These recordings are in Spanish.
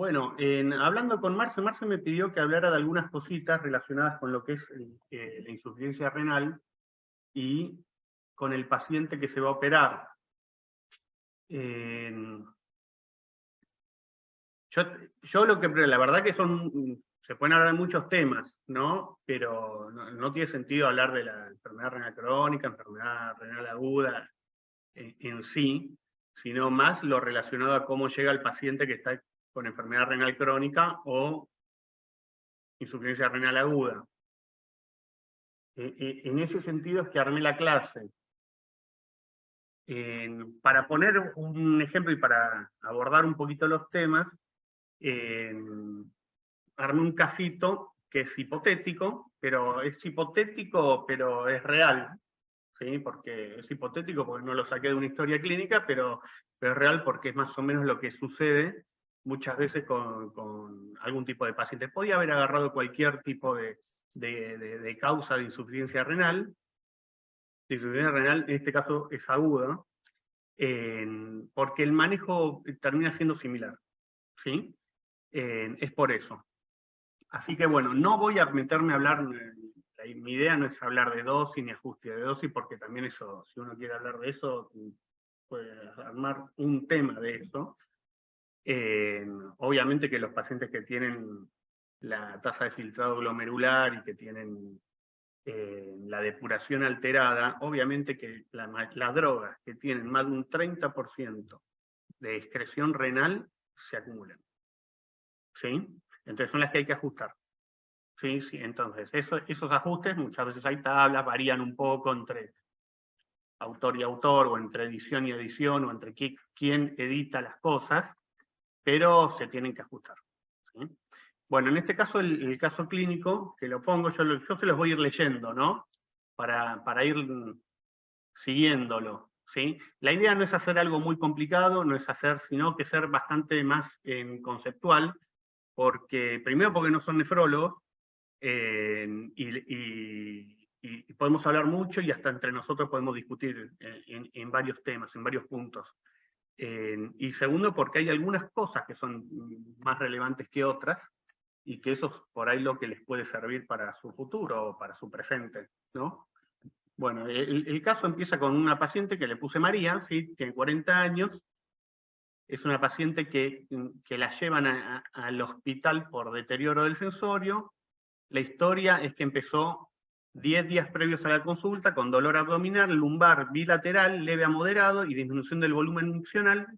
Bueno, hablando con Marce, Marce me pidió que hablara de algunas cositas relacionadas con lo que es la insuficiencia renal y con el paciente que se va a operar. Yo lo que, la verdad que se pueden hablar de muchos temas, ¿no? Pero no tiene sentido hablar de la enfermedad renal crónica, enfermedad renal aguda en sí, sino más lo relacionado a cómo llega el paciente que está con enfermedad renal crónica o insuficiencia renal aguda. En ese sentido es que armé la clase. Para poner un ejemplo y para abordar un poquito los temas, armé un casito que es hipotético, pero es real, ¿sí? Porque es hipotético porque no lo saqué de una historia clínica, pero es real porque es más o menos lo que sucede muchas veces con algún tipo de paciente. Podía haber agarrado cualquier tipo de causa de insuficiencia renal. La insuficiencia renal en este caso es aguda, porque el manejo termina siendo similar, ¿sí? Es por eso. Así que bueno, no voy a meterme a hablar, mi idea no es hablar de dosis ni ajuste de dosis, porque también eso, si uno quiere hablar de eso, puede armar un tema de eso. Obviamente que los pacientes que tienen la tasa de filtrado glomerular y que tienen la depuración alterada, obviamente que las drogas que tienen más de un 30% de excreción renal se acumulan, ¿sí? Entonces son las que hay que ajustar. Sí, sí, entonces esos ajustes muchas veces hay tablas, varían un poco entre autor y autor, o entre edición y edición, o entre quién edita las cosas, pero se tienen que ajustar, ¿sí? Bueno, en este caso, el caso clínico, que lo pongo, yo se los voy a ir leyendo, ¿no? Para ir siguiéndolo, ¿sí? La idea no es hacer algo muy complicado, no es hacer, sino que ser bastante más conceptual, primero porque no son nefrólogos, y podemos hablar mucho y hasta entre nosotros podemos discutir en varios temas, en varios puntos. Y segundo, porque hay algunas cosas que son más relevantes que otras, y que eso es por ahí lo que les puede servir para su futuro o para su presente, ¿no? Bueno, el caso empieza con una paciente que le puse María, ¿sí? Tiene 40 años, es una paciente que la llevan al hospital por deterioro del sensorio. La historia es que empezó 10 días previos a la consulta con dolor abdominal, lumbar bilateral, leve a moderado y disminución del volumen funcional,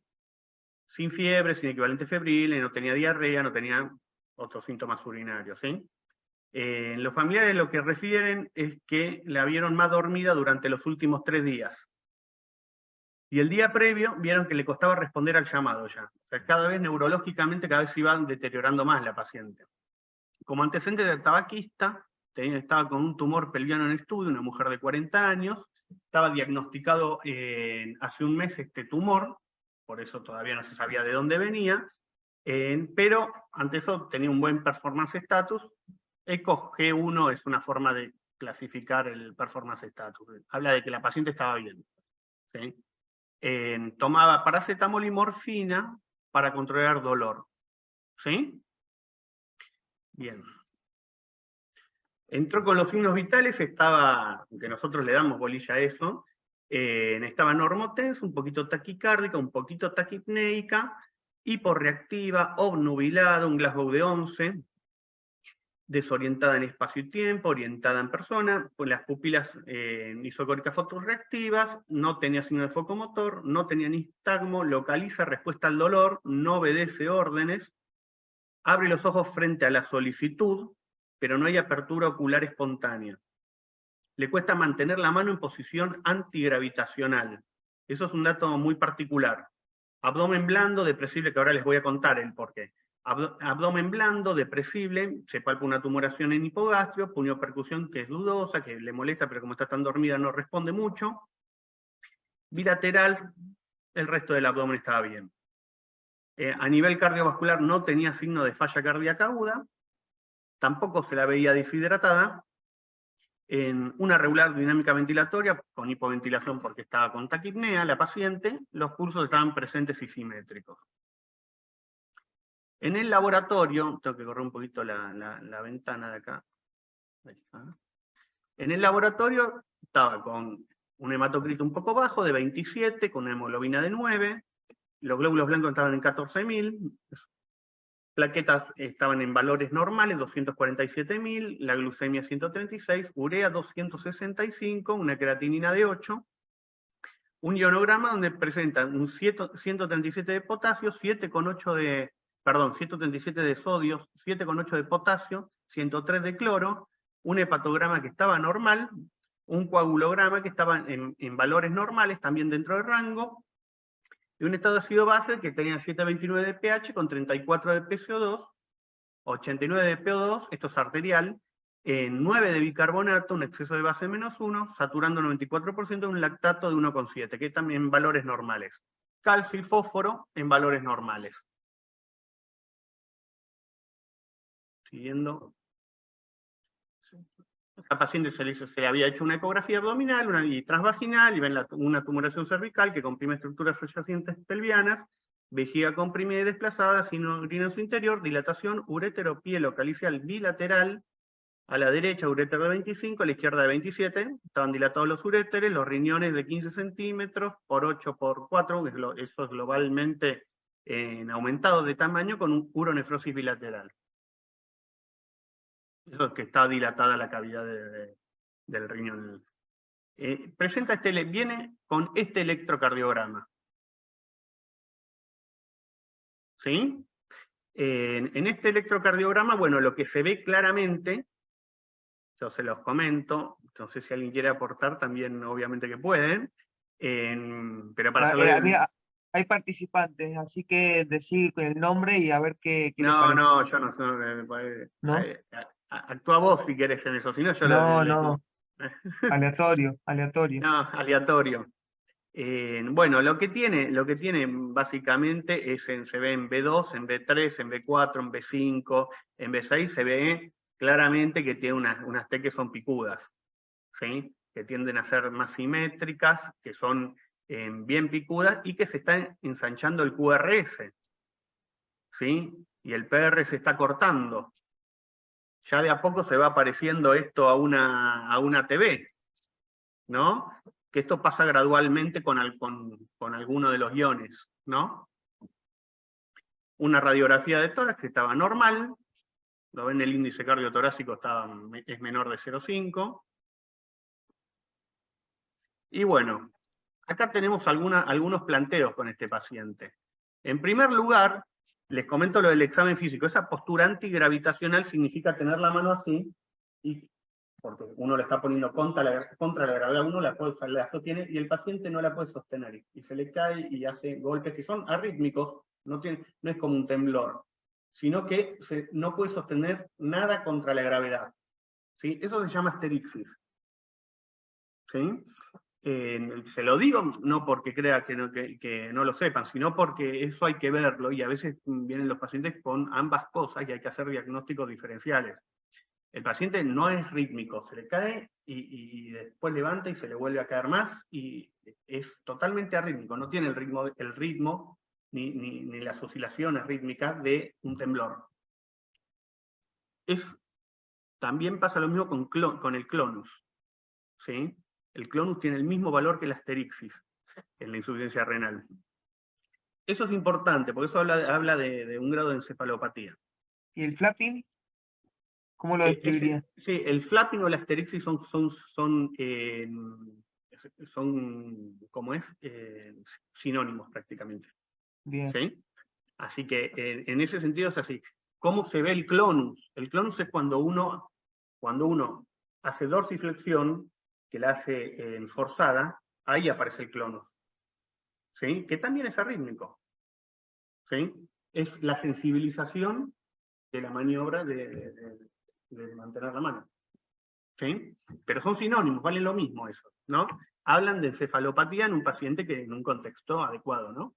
sin fiebre, sin equivalente febril, no tenía diarrea, no tenía otros síntomas urinarios, ¿sí? Los familiares lo que refieren es que la vieron más dormida durante los últimos 3 días. Y el día previo vieron que le costaba responder al llamado ya. O sea, cada vez neurológicamente, cada vez se iba deteriorando más la paciente. Como antecedente de tabaquista, estaba con un tumor pelviano en estudio, una mujer de 40 años, estaba diagnosticado hace un mes este tumor, por eso todavía no se sabía de dónde venía, pero ante eso tenía un buen performance status. ECO G1 es una forma de clasificar el performance status, habla de que la paciente estaba bien, ¿sí? Tomaba paracetamol y morfina para controlar dolor, ¿sí? Bien. Entró con los signos vitales, estaba, que nosotros le damos bolilla a eso, estaba normotensa, un poquito taquicárdica, un poquito taquipneica, hiporreactiva, obnubilada, un Glasgow de 11, desorientada en espacio y tiempo, orientada en persona, con las pupilas isocóricas fotorreactivas, no tenía signo de foco motor, no tenía nistagmo, localiza respuesta al dolor, no obedece órdenes, abre los ojos frente a la solicitud, pero no hay apertura ocular espontánea. Le cuesta mantener la mano en posición antigravitacional. Eso es un dato muy particular. Abdomen blando, depresible, que ahora les voy a contar el porqué. Abdomen blando, depresible, se palpa una tumoración en hipogastrio, puniopercusión que es dudosa, que le molesta, pero como está tan dormida no responde mucho. Bilateral, el resto del abdomen estaba bien. A nivel cardiovascular no tenía signo de falla cardíaca aguda, tampoco se la veía deshidratada, en una regular dinámica ventilatoria, con hipoventilación porque estaba con taquipnea la paciente, los pulsos estaban presentes y simétricos. En el laboratorio, tengo que correr un poquito la ventana de acá. Ahí está. En el laboratorio estaba con un hematocrito un poco bajo, de 27, con una hemoglobina de 9, los glóbulos blancos estaban en 14.000, plaquetas estaban en valores normales, 247.000, la glucemia 136, urea 265, una creatinina de 8, un ionograma donde presenta un 137 de potasio, 137 de sodio, 7,8 de potasio, 103 de cloro, un hepatograma que estaba normal, un coagulograma que estaba en valores normales, también dentro del rango, y un estado de ácido base que tenía 7,29 de pH con 34 de PCO2, 89 de PO2, esto es arterial, 9 de bicarbonato, un exceso de base -1, saturando 94%, un lactato de 1,7, que también en valores normales. Calcio y fósforo en valores normales. Siguiendo. A la paciente se le había hecho una ecografía abdominal y transvaginal, y ven una tumoración cervical que comprime estructuras subyacentes pelvianas, vejiga comprimida y desplazada, sin orina en su interior, dilatación, urétero, pie localicial bilateral, a la derecha urétero de 25, a la izquierda de 27, estaban dilatados los uréteres, los riñones de 15 centímetros por 8 por 4, eso es globalmente aumentado de tamaño con un uronefrosis bilateral. Eso es que está dilatada la cavidad del riñón. Viene con este electrocardiograma. ¿Sí? En este electrocardiograma, bueno, lo que se ve claramente, yo se los comento, no sé si alguien quiere aportar, también obviamente que pueden, pero para hacerlo... Mira, hay participantes, así que decir el nombre y a ver qué les parece. No, yo no sé. ¿No? Actúa vos si querés en eso, si no yo No. Aleatorio. No, aleatorio. Bueno, lo que tiene básicamente es, se ve en B2, en B3, en B4, en B5, en B6, se ve claramente que tiene unas T que son picudas, ¿sí? Que tienden a ser más simétricas, que son bien picudas y que se está ensanchando el QRS, ¿sí? Y el PR se está cortando. Ya de a poco se va pareciendo esto a una TV, ¿no? Que esto pasa gradualmente con alguno de los iones, ¿no? Una radiografía de tórax que estaba normal, lo ven, el índice cardiotorácico es menor de 0,5. Y bueno, acá tenemos algunos planteos con este paciente. En primer lugar, les comento lo del examen físico. Esa postura antigravitacional significa tener la mano así, porque uno la está poniendo contra la gravedad, uno la sostiene y el paciente no la puede sostener. Y se le cae y hace golpes que son arrítmicos, no es como un temblor, sino que no puede sostener nada contra la gravedad. ¿Sí? Eso se llama asterixis. ¿Sí? Se lo digo no porque crea que no lo sepan, sino porque eso hay que verlo, y a veces vienen los pacientes con ambas cosas y hay que hacer diagnósticos diferenciales. El paciente no es rítmico, se le cae y después levanta y se le vuelve a caer más, y es totalmente arrítmico, no tiene el ritmo ni las oscilaciones rítmicas de un temblor. También pasa lo mismo con el clonus, ¿sí? El clonus tiene el mismo valor que la asterixis en la insuficiencia renal. Eso es importante, porque eso habla de un grado de encefalopatía. ¿Y el flapping? ¿Cómo lo describiría? Sí, el flapping o la asterixis son ¿cómo es? Sinónimos prácticamente. Bien. ¿Sí? Así que en ese sentido es así. ¿Cómo se ve el clonus? El clonus es cuando uno hace dorsiflexión, que la hace forzada, ahí aparece el clonus. ¿Sí? Que también es arrítmico. ¿Sí? Es la sensibilización de la maniobra de mantener la mano. ¿Sí? Pero son sinónimos, vale lo mismo eso, ¿no? Hablan de encefalopatía en un paciente que en un contexto adecuado, ¿no?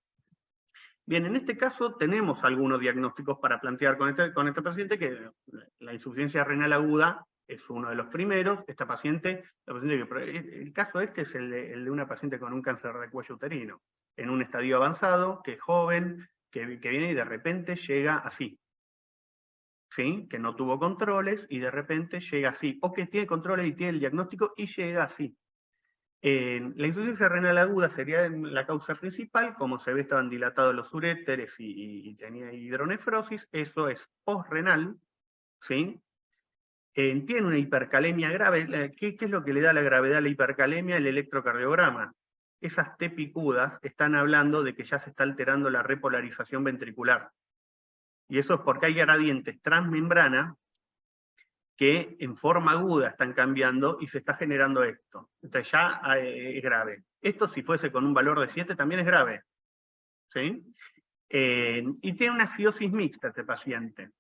Bien, en este caso tenemos algunos diagnósticos para plantear con este paciente, que la insuficiencia renal aguda es uno de los primeros. El caso este es el de una paciente con un cáncer de cuello uterino, en un estadio avanzado, que es joven, que viene y de repente llega así, ¿sí? Que no tuvo controles y de repente llega así, o que tiene controles y tiene el diagnóstico y llega así. La insuficiencia renal aguda sería la causa principal, como se ve estaban dilatados los uréteres y tenía hidronefrosis, eso es postrenal, ¿sí? Tiene una hipercalemia grave. ¿Qué es lo que le da la gravedad a la hipercalemia? El electrocardiograma. Esas T picudas están hablando de que ya se está alterando la repolarización ventricular. Y eso es porque hay gradientes transmembrana que en forma aguda están cambiando y se está generando esto. Entonces ya es grave. Esto si fuese con un valor de 7 también es grave. ¿Sí? Y tiene una acidosis mixta este paciente.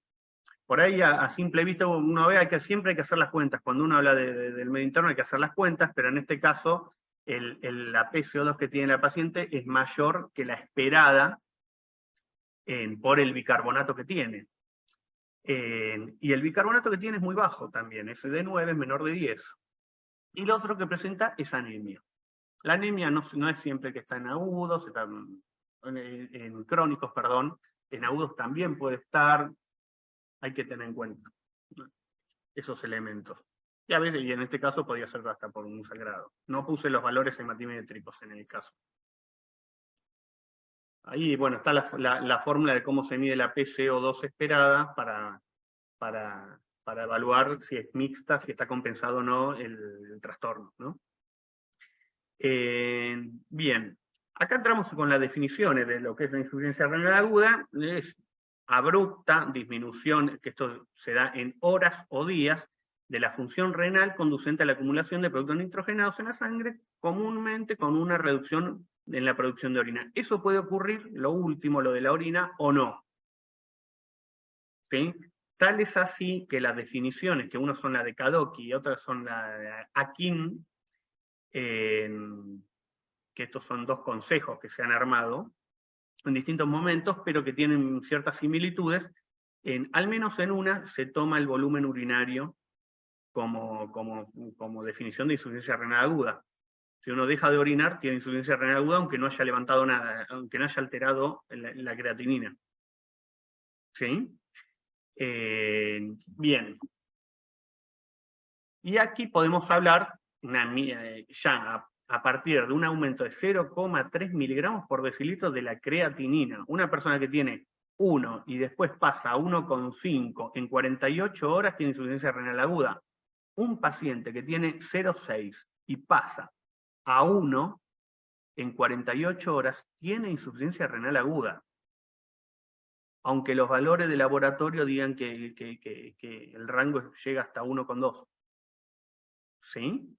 Por ahí a simple vista uno ve que siempre hay que hacer las cuentas. Cuando uno habla del medio interno hay que hacer las cuentas, pero en este caso la PCO2 que tiene la paciente es mayor que la esperada por el bicarbonato que tiene. Y el bicarbonato que tiene es muy bajo también, es de 9, es menor de 10. Y lo otro que presenta es anemia. La anemia no es siempre que está en agudos, está en crónicos, perdón, en agudos también puede estar, hay que tener en cuenta esos elementos. Y a veces, y en este caso podría ser hasta por un sangrado. No puse los valores hematimétricos en el caso. Ahí, bueno, está la fórmula de cómo se mide la PCO2 esperada para evaluar si es mixta, si está compensado o no el trastorno, ¿no? Bien, acá entramos con las definiciones de lo que es la insuficiencia renal aguda. Es abrupta disminución, que esto se da en horas o días, de la función renal conducente a la acumulación de productos nitrogenados en la sangre, comúnmente con una reducción en la producción de orina. Eso puede ocurrir, lo último, lo de la orina, o no. ¿Sí? Tal es así que las definiciones, que unas son la de Kadoki y otras son la de Akin, que estos son dos consejos que se han armado en distintos momentos, pero que tienen ciertas similitudes. Al menos en una se toma el volumen urinario como definición de insuficiencia renal aguda. Si uno deja de orinar, tiene insuficiencia renal aguda, aunque no haya levantado nada, aunque no haya alterado la creatinina. ¿Sí? Bien. Y aquí podemos hablar ya a partir de un aumento de 0,3 miligramos por decilitro de la creatinina. Una persona que tiene 1 y después pasa a 1,5 en 48 horas tiene insuficiencia renal aguda. Un paciente que tiene 0,6 y pasa a 1 en 48 horas tiene insuficiencia renal aguda. Aunque los valores de laboratorio digan que el rango llega hasta 1,2. ¿Sí?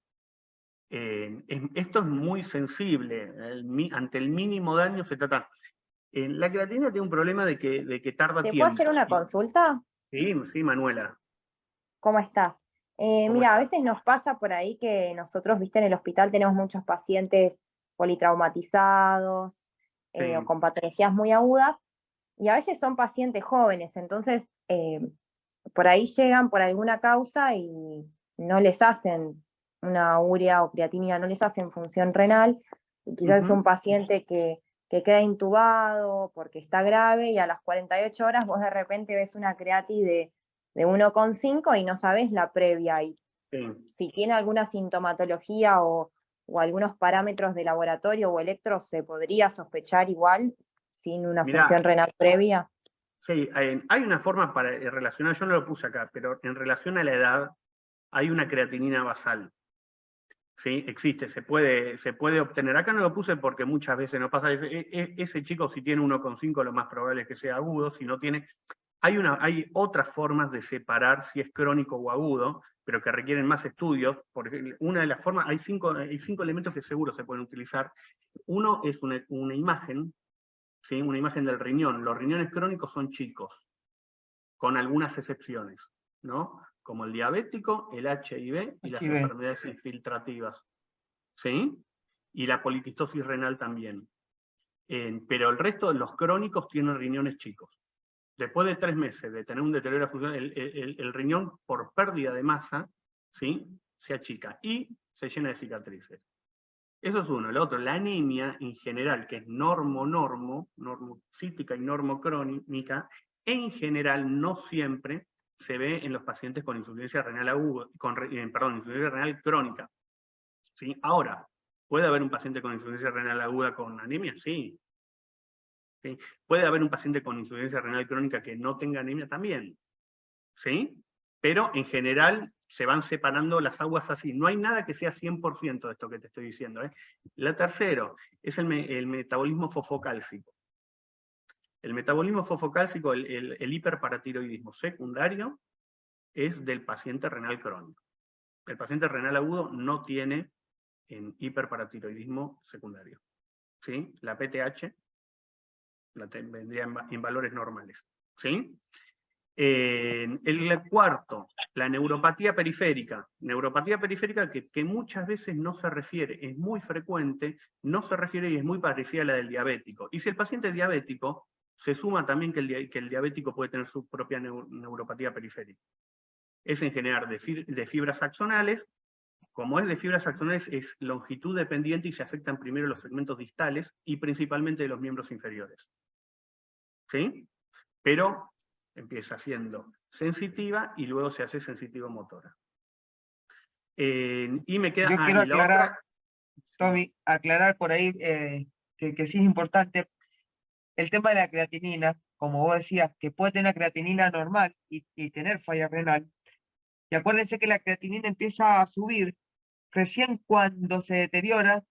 Esto es muy sensible, ante el mínimo daño se trata. La creatinina tiene un problema de que tarda ¿Te puedo tiempo. hacer una consulta? Sí, sí, Manuela. ¿Cómo estás? ¿Cómo Mira, a estás? veces nos pasa por ahí que nosotros, viste, en el hospital tenemos muchos pacientes politraumatizados Sí. o con patologías muy agudas, y a veces son pacientes jóvenes, entonces por ahí llegan por alguna causa y no les hacen una urea o creatinina, no les hacen función renal, y quizás es un paciente que queda intubado porque está grave y a las 48 horas vos de repente ves una creati de 1,5 y no sabés la previa. Y Sí. si tiene alguna sintomatología o algunos parámetros de laboratorio o electro, ¿se podría sospechar igual sin una Mirá, función renal previa? sí, hay una forma para relacionar, yo no lo puse acá, pero en relación a la edad, hay una creatinina basal. ¿Sí? Existe, se puede obtener. Acá no lo puse porque muchas veces no pasa. Ese chico, si tiene 1,5, lo más probable es que sea agudo. Si no tiene. Hay otras formas de separar si es crónico o agudo, pero que requieren más estudios. Porque una de las formas, hay cinco elementos que seguro se pueden utilizar. Uno es una imagen, ¿sí? Una imagen del riñón. Los riñones crónicos son chicos, con algunas excepciones, ¿no? Como el diabético, el HIV y las enfermedades infiltrativas, ¿sí? Y la poliquistosis renal también. Pero el resto de los crónicos tienen riñones chicos. Después de 3 meses de tener un deterioro funcional, el riñón, por pérdida de masa, ¿sí? Se achica y se llena de cicatrices. Eso es uno. El otro, la anemia en general, que es normocítica y normocrónica, en general, no siempre, se ve en los pacientes con insuficiencia renal aguda, insuficiencia renal crónica. ¿Sí? Ahora, ¿puede haber un paciente con insuficiencia renal aguda con anemia? Sí. ¿Sí? ¿Puede haber un paciente con insuficiencia renal crónica que no tenga anemia? También. ¿Sí? Pero en general se van separando las aguas así. No hay nada que sea 100% de esto que te estoy diciendo. La tercera es el metabolismo fosfocálcico. El metabolismo fosfocálcico, el hiperparatiroidismo secundario, es del paciente renal crónico. El paciente renal agudo no tiene hiperparatiroidismo secundario. ¿Sí? La PTH vendría en valores normales. ¿Sí? El cuarto, la neuropatía periférica. Neuropatía periférica que muchas veces no se refiere, es muy frecuente, no se refiere y es muy parecida a la del diabético. Y si el paciente es diabético, se suma también que el diabético puede tener su propia neuropatía periférica. Es en general de fibras axonales. Como es de fibras axonales, es longitud dependiente y se afectan primero los segmentos distales y principalmente de los miembros inferiores. ¿Sí? Pero empieza siendo sensitiva y luego se hace sensitivo-motora. Y me queda... Yo quiero aclarar, otra... Tommy, aclarar por ahí que sí es importante el tema de la creatinina, como vos decías, que puede tener creatinina normal y tener falla renal. Y acuérdense que la creatinina empieza a subir recién cuando se deteriora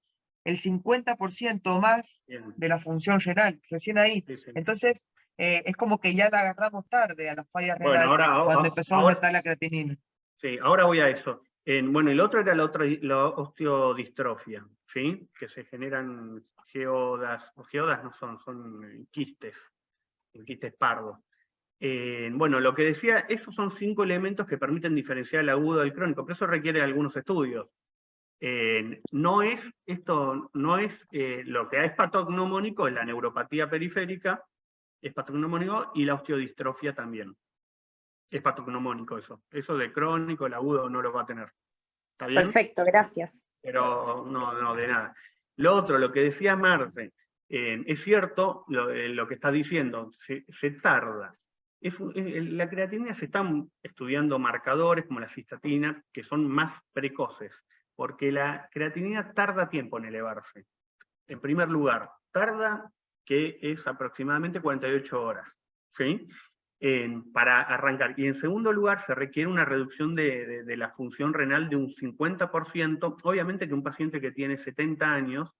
el 50% más Bien. de la función renal, recién ahí. Sí, sí. Entonces, es como que ya la agarramos tarde a la falla renal, Bueno, cuando empezó a aumentar la creatinina. Sí, ahora voy a eso. Bueno, el otro era la osteodistrofia, ¿sí? Que se generan geodas no son quistes pardos. Bueno, lo que decía, esos son 5 elementos que permiten diferenciar el agudo del crónico, pero eso requiere algunos estudios. No es lo que es patognomónico, es la neuropatía periférica, es patognomónico, y la osteodistrofia también. Es patognomónico eso. Eso de crónico, el agudo no lo va a tener. ¿Está bien? Perfecto, gracias. Pero no, de nada. Lo otro, lo que decía Marce, es cierto lo que está diciendo, se tarda. La creatinina se están estudiando marcadores como la cistatina, que son más precoces, porque la creatinina tarda tiempo en elevarse. En primer lugar, tarda, que es aproximadamente 48 horas, ¿sí? Para arrancar. Y en segundo lugar, se requiere una reducción de la función renal de un 50%. Obviamente que un paciente que tiene 70 años,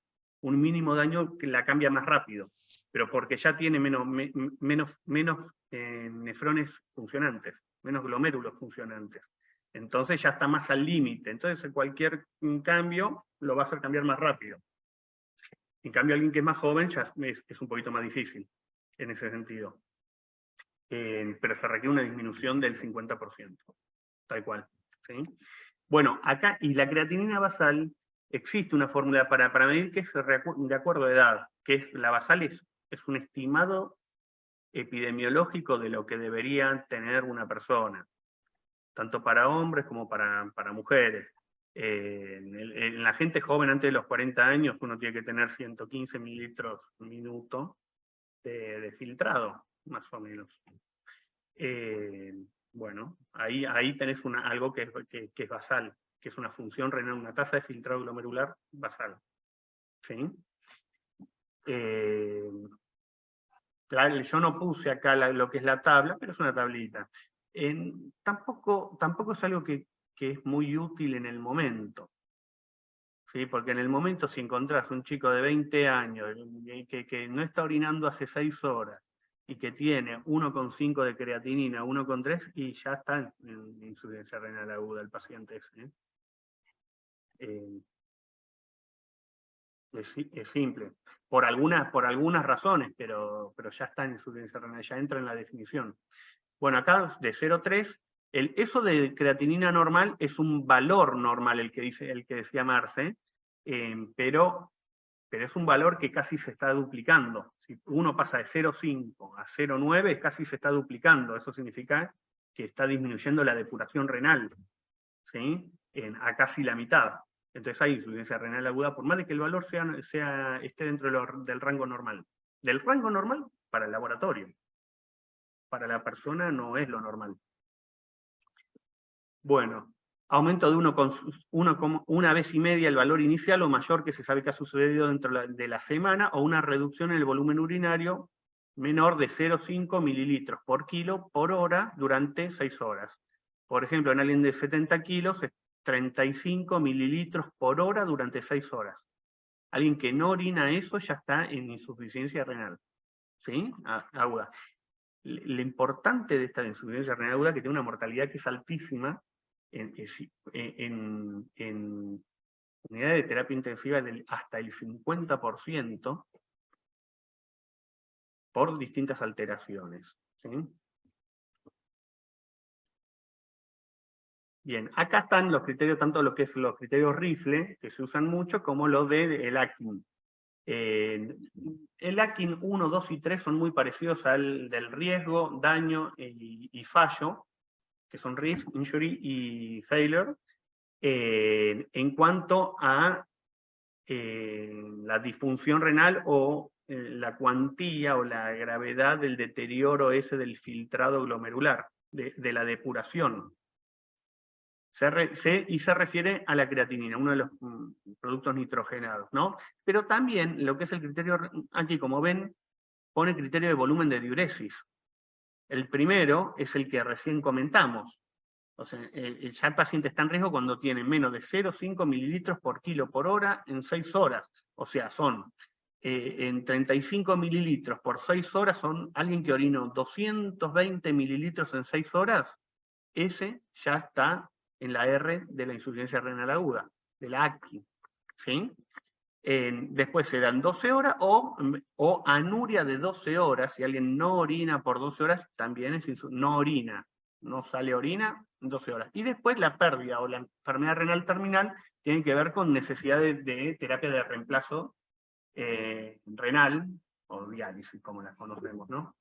un mínimo daño que la cambia más rápido, pero porque ya tiene menos nefrones funcionantes, menos glomérulos funcionantes. Entonces ya está más al límite. Entonces cualquier cambio lo va a hacer cambiar más rápido. En cambio, alguien que es más joven ya es un poquito más difícil en ese sentido. Pero se requiere una disminución del 50%, tal cual. ¿Sí? Bueno, acá, y la creatinina basal, existe una fórmula para medir que es de acuerdo a edad, que es la basal es un estimado epidemiológico de lo que debería tener una persona, tanto para hombres como para mujeres. En la gente joven antes de los 40 años uno tiene que tener 115 mililitros minuto de filtrado, más o menos. Bueno, ahí tenés algo que es basal, que es una función renal, una tasa de filtrado glomerular basal. ¿Sí? Yo no puse acá lo que es la tabla, pero es una tablita. Tampoco es algo que es muy útil en el momento. ¿Sí? Porque en el momento si encontrás un chico de 20 años que no está orinando hace 6 horas y que tiene 1,5 de creatinina, 1,3, y ya está en insuficiencia renal aguda el paciente ese. Es simple. Por algunas razones, pero ya está en insuficiencia renal, ya entra en la definición. Bueno, acá de 0,3, eso de creatinina normal es un valor normal, el que decía Marce, pero es un valor que casi se está duplicando. Si uno pasa de 0,5 a 0,9, casi se está duplicando. Eso significa que está disminuyendo la depuración renal, ¿sí? A casi la mitad. Entonces hay insuficiencia renal aguda, por más de que el valor esté dentro del rango normal. Del rango normal para el laboratorio. Para la persona no es lo normal. Bueno, aumento de 1,1 vez y media el valor inicial o mayor que se sabe que ha sucedido dentro de la semana, o una reducción en el volumen urinario menor de 0,5 mililitros por kilo por hora durante 6 horas. Por ejemplo, en alguien de 70 kilos es 35 mililitros por hora durante 6 horas. Alguien que no orina eso ya está en insuficiencia renal, ¿sí? Aguda. Lo importante de esta insuficiencia renal aguda es que tiene una mortalidad que es altísima en unidades de terapia intensiva hasta el 50% por distintas alteraciones, ¿sí? Bien, acá están los criterios, tanto lo que es los criterios Rifle, que se usan mucho, como los del Akin. El Akin 1, 2 y 3 son muy parecidos al del riesgo, daño y fallo, que son risk, injury y failure, en cuanto a la disfunción renal o la cuantía o la gravedad del deterioro ese del filtrado glomerular, de la depuración. Y se refiere a la creatinina, uno de los productos nitrogenados, ¿no? Pero también lo que es el criterio, aquí como ven, pone criterio de volumen de diuresis. El primero es el que recién comentamos. O sea, ya el paciente está en riesgo cuando tiene menos de 0,5 mililitros por kilo por hora en 6 horas. O sea, son en 35 mililitros por 6 horas, son alguien que orinó 220 mililitros en 6 horas, ese ya está en la R de la insuficiencia renal aguda, de la ACI, ¿sí? Después se dan 12 horas o anuria de 12 horas. Si alguien no orina por 12 horas, también es no orina, no sale orina en 12 horas. Y después la pérdida o la enfermedad renal terminal tiene que ver con necesidad de terapia de reemplazo renal o diálisis, como las conocemos, ¿no?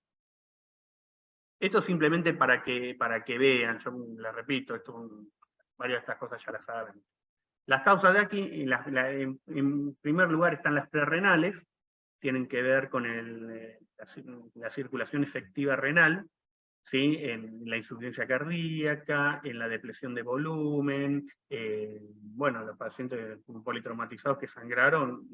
Esto simplemente para que vean, yo les repito, varias de estas cosas ya las saben. Las causas de aquí, en primer lugar están las prerrenales, tienen que ver con la circulación efectiva renal, ¿sí? En la insuficiencia cardíaca, en la depresión de volumen, bueno, los pacientes politraumatizados que sangraron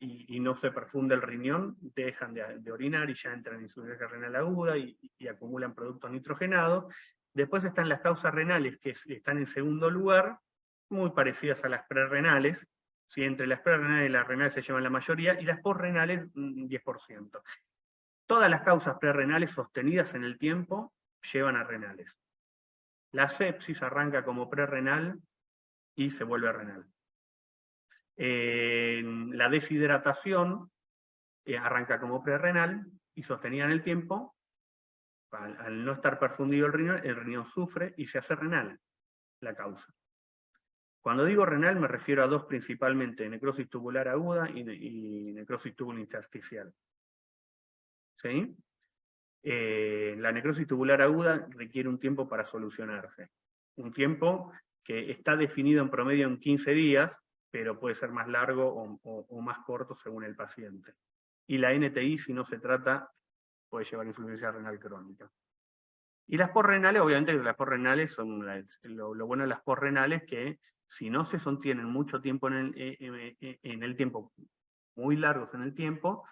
y no se perfunde el riñón, dejan de orinar y ya entran en insuficiencia renal aguda y acumulan productos nitrogenados. Después están las causas renales que están en segundo lugar, muy parecidas a las prerrenales, ¿sí? Entre las prerrenales y las renales se llevan la mayoría, y las posrenales 10%. Todas las causas prerrenales sostenidas en el tiempo llevan a renales. La sepsis arranca como prerrenal y se vuelve renal. La deshidratación arranca como prerrenal y sostenida en el tiempo, al no estar perfundido el riñón sufre y se hace renal la causa. Cuando digo renal me refiero a dos principalmente, necrosis tubular aguda y necrosis tubular intersticial. ¿Sí? La necrosis tubular aguda requiere un tiempo para solucionarse. Un tiempo que está definido en promedio en 15 días, pero puede ser más largo o más corto según el paciente. Y la NTI, si no se trata, puede llevar insuficiencia renal crónica. Y las posrenales, obviamente las posrenales son, lo bueno de las posrenales que si no se sostienen mucho tiempo en el tiempo, muy largos en el tiempo,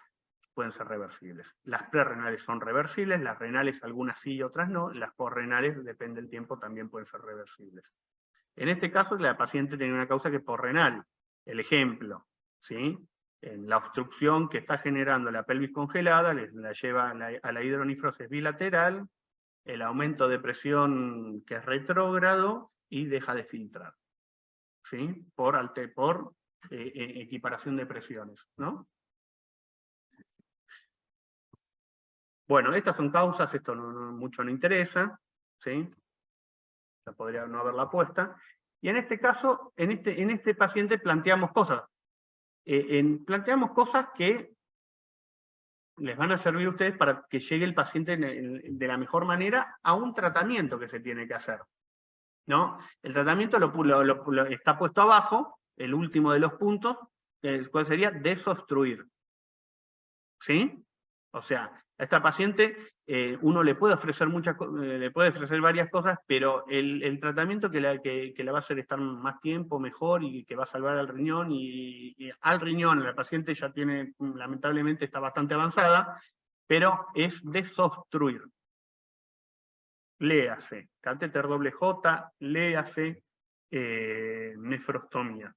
pueden ser reversibles. Las prerrenales son reversibles, las renales algunas sí y otras no, las posrenales, depende del tiempo, también pueden ser reversibles. En este caso, la paciente tiene una causa que es posrenal. El ejemplo, ¿sí? En la obstrucción que está generando la pelvis congelada, la lleva a la hidronefrosis bilateral, el aumento de presión que es retrógrado y deja de filtrar, ¿sí? Por equiparación de presiones, ¿no? Bueno, estas son causas, esto mucho no interesa, ¿sí? Ya podría no haberla puesta. Y en este caso, en este paciente planteamos cosas. Planteamos cosas que les van a servir a ustedes para que llegue el paciente de la mejor manera a un tratamiento que se tiene que hacer, ¿no? El tratamiento está puesto abajo, el último de los puntos, ¿cuál sería? Desobstruir. ¿Sí? O sea, a esta paciente uno le puede ofrecer le puede ofrecer varias cosas, pero el tratamiento que la va a hacer estar más tiempo, mejor, y que va a salvar al riñón, y al riñón la paciente ya tiene, lamentablemente está bastante avanzada, pero es desobstruir. Léase catéter doble J, léase nefrostomía.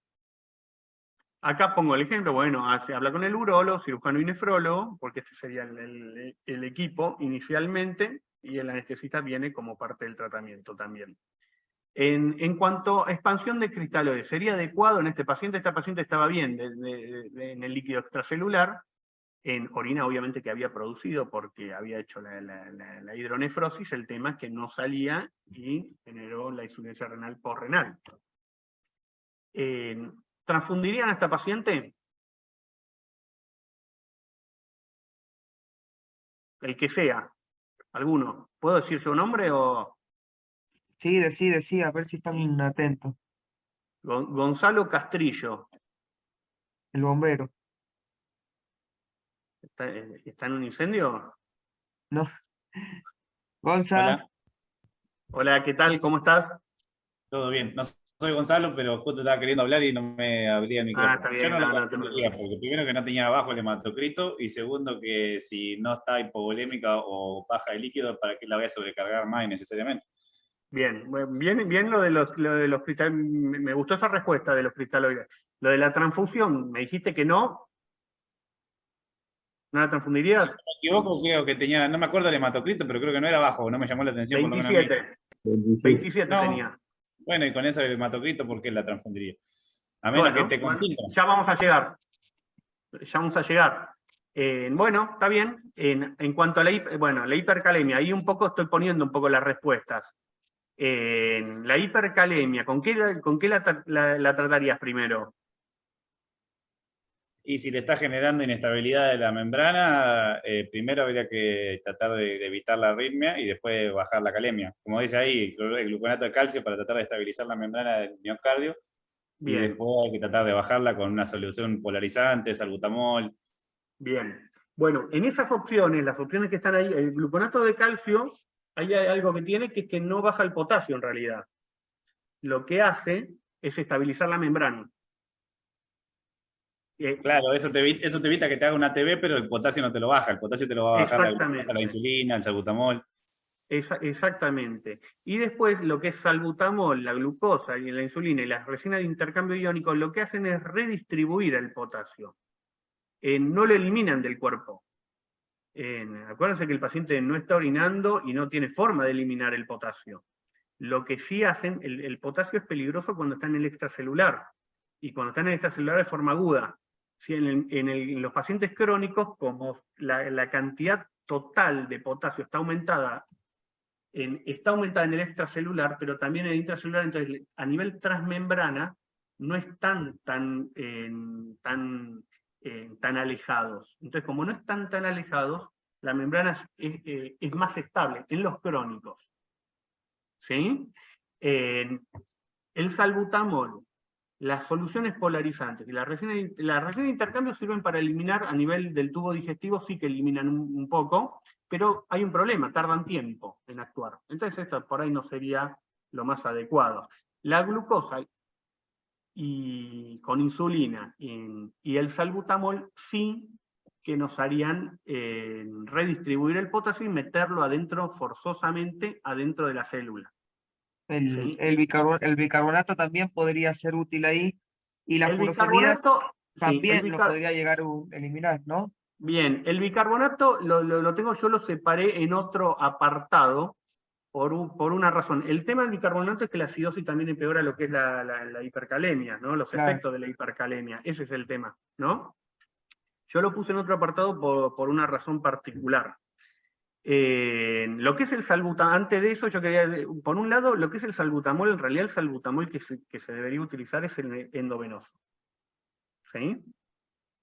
Acá pongo el ejemplo, bueno, se habla con el urólogo, cirujano y nefrólogo, porque este sería el equipo inicialmente, y el anestesista viene como parte del tratamiento también. En cuanto a expansión de cristaloides, ¿sería adecuado en este paciente? Esta paciente estaba bien en el líquido extracelular, en orina obviamente que había producido porque había hecho la hidronefrosis, el tema es que no salía y generó la insuficiencia renal posrenal. ¿Transfundirían a esta paciente? El que sea, alguno. ¿Puedo decir su nombre o...? Sí, decí, a ver si están atentos. Gonzalo Castrillo. El bombero. ¿Está en un incendio? No. Gonza, Hola, Hola, ¿qué tal? ¿Cómo estás? todo bien. No soy Gonzalo, pero justo estaba queriendo hablar y no me abría el Ah, micrófono. está Yo bien, no lo no te confundiría, preocupes. porque primero que no tenía abajo el hematocrito, y segundo que si no está hipovolémica o baja de líquido, ¿para qué la voy a sobrecargar más innecesariamente? Bien, bien lo de los cristales, me gustó esa respuesta de los cristaloides. Lo de la transfusión, me dijiste que no la Si transfundirías. no me equivoco, creo que tenía, no me acuerdo el hematocrito, pero creo que no era bajo, no me llamó la atención por lo menos a mí. 27 No, tenía. bueno, y con eso el hematocrito, ¿por qué la transfundiría? A menos que Bueno, esté con síntomas. ya vamos a llegar. Ya vamos a llegar. Bueno, está bien. En cuanto a la hipercalemia, ahí un poco estoy poniendo un poco las respuestas. La hipercalemia, ¿con qué la tratarías primero? Y si le está generando inestabilidad de la membrana, primero habría que tratar de evitar la arritmia y después bajar la calemia. Como dice ahí, el gluconato de calcio para tratar de estabilizar la membrana del miocardio, y Bien, después hay que tratar de bajarla con una solución polarizante, salbutamol. bien. Bueno, en esas opciones, las opciones que están ahí, el gluconato de calcio, ahí hay algo que tiene, que es que no baja el potasio en realidad. Lo que hace es estabilizar la membrana. Claro, eso te evita que te haga una ATV, pero el potasio no te lo baja. El potasio te lo va a bajar la glucosa, la Exactamente. insulina, el salbutamol. Exactamente. Y después lo que es salbutamol, la glucosa y la insulina y las resinas de intercambio iónico, lo que hacen es redistribuir el potasio. No lo eliminan del cuerpo. Acuérdense que el paciente no está orinando y no tiene forma de eliminar el potasio. Lo que sí hacen, el potasio es peligroso cuando está en el extracelular, y cuando está en el extracelular de forma aguda. Si en los pacientes crónicos, como la cantidad total de potasio está aumentada en el extracelular, pero también en el intracelular, entonces a nivel transmembrana no están tan alejados. Entonces, como no están tan alejados, la membrana es más estable en los crónicos. ¿Sí? El salbutamol, las soluciones polarizantes y la resina de intercambio sirven para eliminar a nivel del tubo digestivo, sí que eliminan un poco, pero hay un problema, tardan tiempo en actuar. Entonces esto por ahí no sería lo más adecuado. La glucosa con insulina y el salbutamol sí que nos harían redistribuir el potasio y meterlo adentro, forzosamente, adentro de la célula. ¿Sí? el bicarbonato también podría ser útil ahí. Y la El furosemida bicarbonato, sí, también lo podría llegar a eliminar, ¿no? bien, el bicarbonato lo tengo, yo lo separé en otro apartado por una razón. El tema del bicarbonato es que la acidosis también empeora lo que es la hipercalemia, ¿no? Los Claro. efectos de la hipercalemia, ese es el tema, ¿no? Yo lo puse en otro apartado por una razón particular. Lo que es el salbutamol, antes de eso yo quería, por un lado, lo que es el salbutamol, en realidad el salbutamol que se debería utilizar es el endovenoso, ¿sí?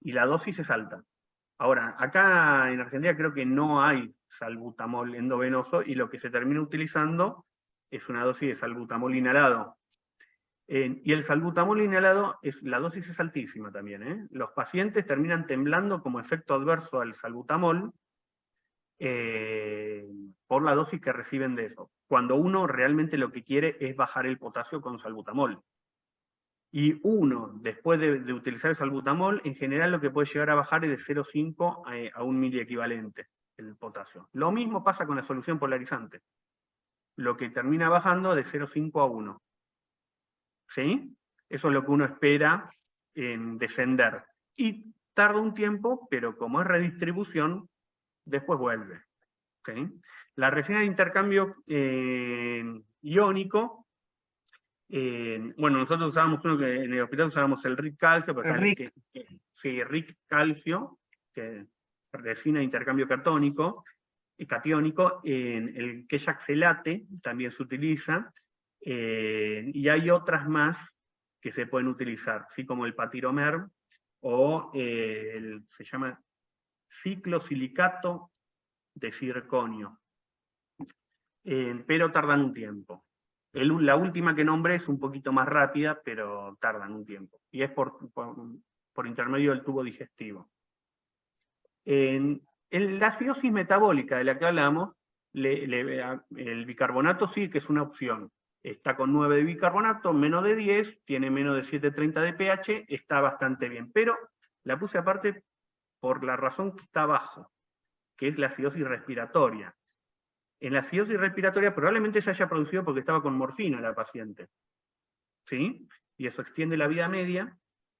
Y la dosis es alta. Ahora, acá en Argentina creo que no hay salbutamol endovenoso, y lo que se termina utilizando es una dosis de salbutamol inhalado. Y el salbutamol inhalado, la dosis es altísima también. Los pacientes terminan temblando como efecto adverso al salbutamol, por la dosis que reciben de eso. Cuando uno realmente lo que quiere es bajar el potasio con salbutamol. Y uno, después de utilizar el salbutamol, en general lo que puede llegar a bajar es de 0,5 a 1 miliequivalente el potasio. Lo mismo pasa con la solución polarizante. Lo que termina bajando de 0,5 a 1. ¿Sí? Eso es lo que uno espera en descender. Y tarda un tiempo, pero como es redistribución, después vuelve. ¿Sí? La reacción de intercambio iónico, bueno, nosotros usábamos uno que en el hospital usábamos el RIC calcio, pero El RIC. sí, RIC calcio, que resina de intercambio catónico y catiónico, el queyaxelate también se utiliza, y hay otras más que se pueden utilizar, así como el patiromer o se llama ciclosilicato de zirconio, pero tardan un tiempo. La última que nombré es un poquito más rápida, pero tardan un tiempo, y es por intermedio del tubo digestivo. En la acidosis metabólica de la que hablamos, el bicarbonato sí que es una opción. Está con 9 de bicarbonato, menos de 10, tiene menos de 7,30 de pH, está bastante bien. Pero la puse aparte por la razón que está abajo, que es la acidosis respiratoria. En la acidosis respiratoria probablemente se haya producido porque estaba con morfina la paciente. ¿Sí? Y eso extiende la vida media.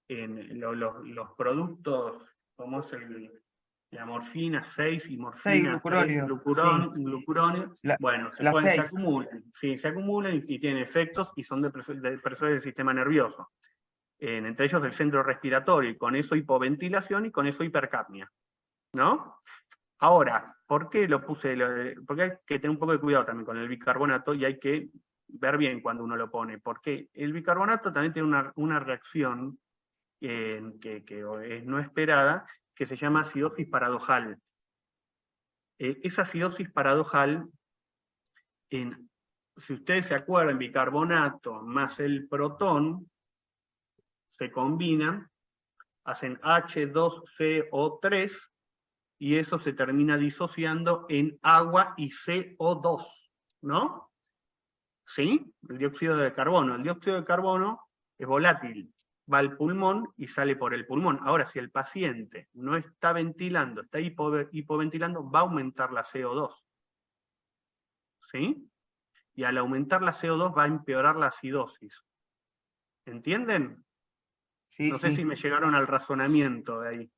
En los productos, como es la morfina 6 y morfina 3, glucuronio, bueno, se acumulan, sí, se acumulan y tienen efectos y son depresores del sistema nervioso. Entre ellos el centro respiratorio, y con eso hipoventilación y con eso hipercapnia. ¿No? Ahora, ¿por qué lo puse? Porque hay que tener un poco de cuidado también con el bicarbonato y hay que ver bien cuando uno lo pone, porque el bicarbonato también tiene una reacción que es no esperada, que se llama acidosis paradojal. Esa acidosis paradojal, si ustedes se acuerdan, bicarbonato más el protón se combinan, hacen H2CO3, y eso se termina disociando en agua y CO2, ¿no? ¿Sí? El dióxido de carbono. El dióxido de carbono es volátil, va al pulmón y sale por el pulmón. Ahora, si el paciente no está ventilando, está hipoventilando, va a aumentar la CO2. ¿Sí? Y al aumentar la CO2 va a empeorar la acidosis. ¿Entienden? Sí, no sé si me llegaron al razonamiento de ahí.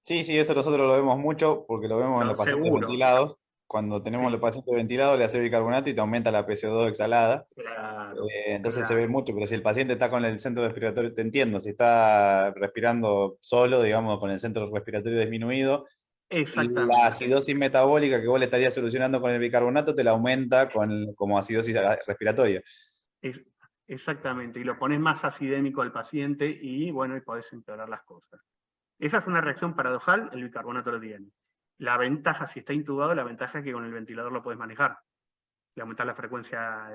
Sí, eso nosotros lo vemos mucho porque lo vemos en los pacientes seguro. ventilados. Cuando tenemos los pacientes ventilados, le hace bicarbonato y te aumenta la PCO2 exhalada. Claro, Entonces se ve mucho, pero si el paciente está con el centro respiratorio, te entiendo, si está respirando solo, digamos, con el centro respiratorio disminuido, exactamente. la acidosis metabólica que vos le estarías solucionando con el bicarbonato te la aumenta como acidosis respiratoria. Exactamente, y lo pones más acidémico al paciente y bueno, y podés empeorar las cosas. Esa es una reacción paradojal, el bicarbonato lo tiene. La ventaja, si está intubado, la ventaja es que con el ventilador lo puedes manejar. Le aumentás la frecuencia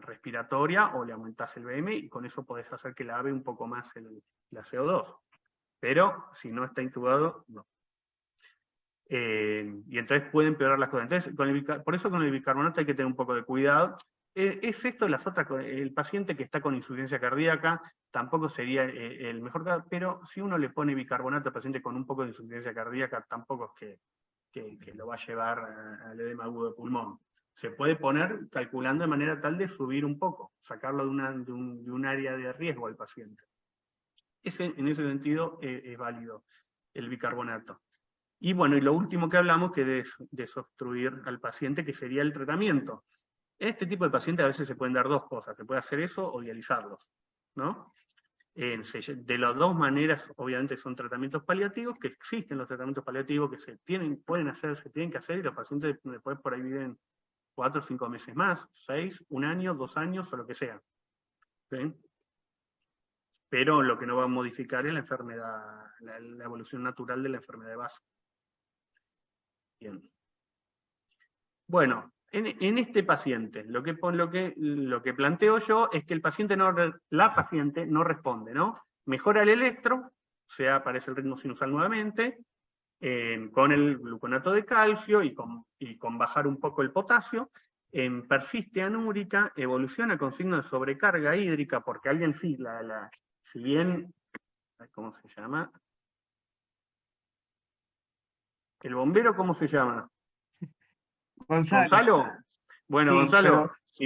respiratoria o le aumentás el BM y con eso podés hacer que lave un poco más la CO2. Pero si no está intubado, no. Y entonces puede empeorar las cosas. Entonces, por eso con el bicarbonato hay que tener un poco de cuidado. Es esto, el paciente que está con insuficiencia cardíaca tampoco sería el mejor caso, pero si uno le pone bicarbonato al paciente con un poco de insuficiencia cardíaca, tampoco es que lo va a llevar al edema agudo de pulmón. Se puede poner calculando de manera tal de subir un poco, sacarlo de un área de riesgo al paciente. En ese sentido es válido el bicarbonato. Y bueno, y lo último que hablamos, que es desobstruir al paciente, que sería el tratamiento. En este tipo de pacientes a veces se pueden dar dos cosas, se puede hacer eso o dializarlos, ¿no? De las dos maneras, obviamente son tratamientos paliativos, que existen los tratamientos paliativos que se tienen que hacer, y los pacientes después por ahí viven 4 o 5 meses más, 6, 1 año, 2 años, o lo que sea. ¿Sí? Pero lo que no va a modificar es la enfermedad, la evolución natural de la enfermedad de base. Bien. Bueno, en este paciente, lo que planteo yo es que la paciente no responde, ¿no? Mejora el electro, o sea, aparece el ritmo sinusal nuevamente, con el gluconato de calcio y con bajar un poco el potasio, persiste anúrica, evoluciona con signos de sobrecarga hídrica, porque alguien sí, si bien, ¿cómo se llama? ¿El bombero cómo se llama? Gonzalo. ¿Gonzalo? Bueno, Sí, Gonzalo, pero- si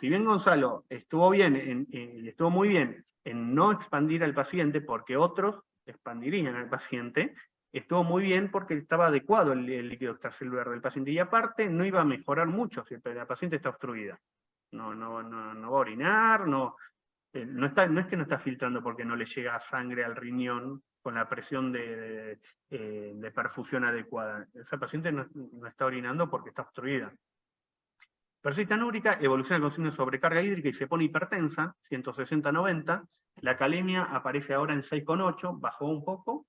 bien Gonzalo estuvo bien, estuvo muy bien en no expandir al paciente, porque otros expandirían al paciente, estuvo muy bien porque estaba adecuado el líquido extracelular del paciente, y aparte no iba a mejorar mucho si la paciente está obstruida. No va a orinar, no es que no está filtrando porque no le llega sangre al riñón con la presión de perfusión adecuada. Esa paciente no está orinando porque está obstruida. Persiste anúrica, evoluciona con signos de sobrecarga hídrica y se pone hipertensa, 160-90. La calemia aparece ahora en 6,8, bajó un poco.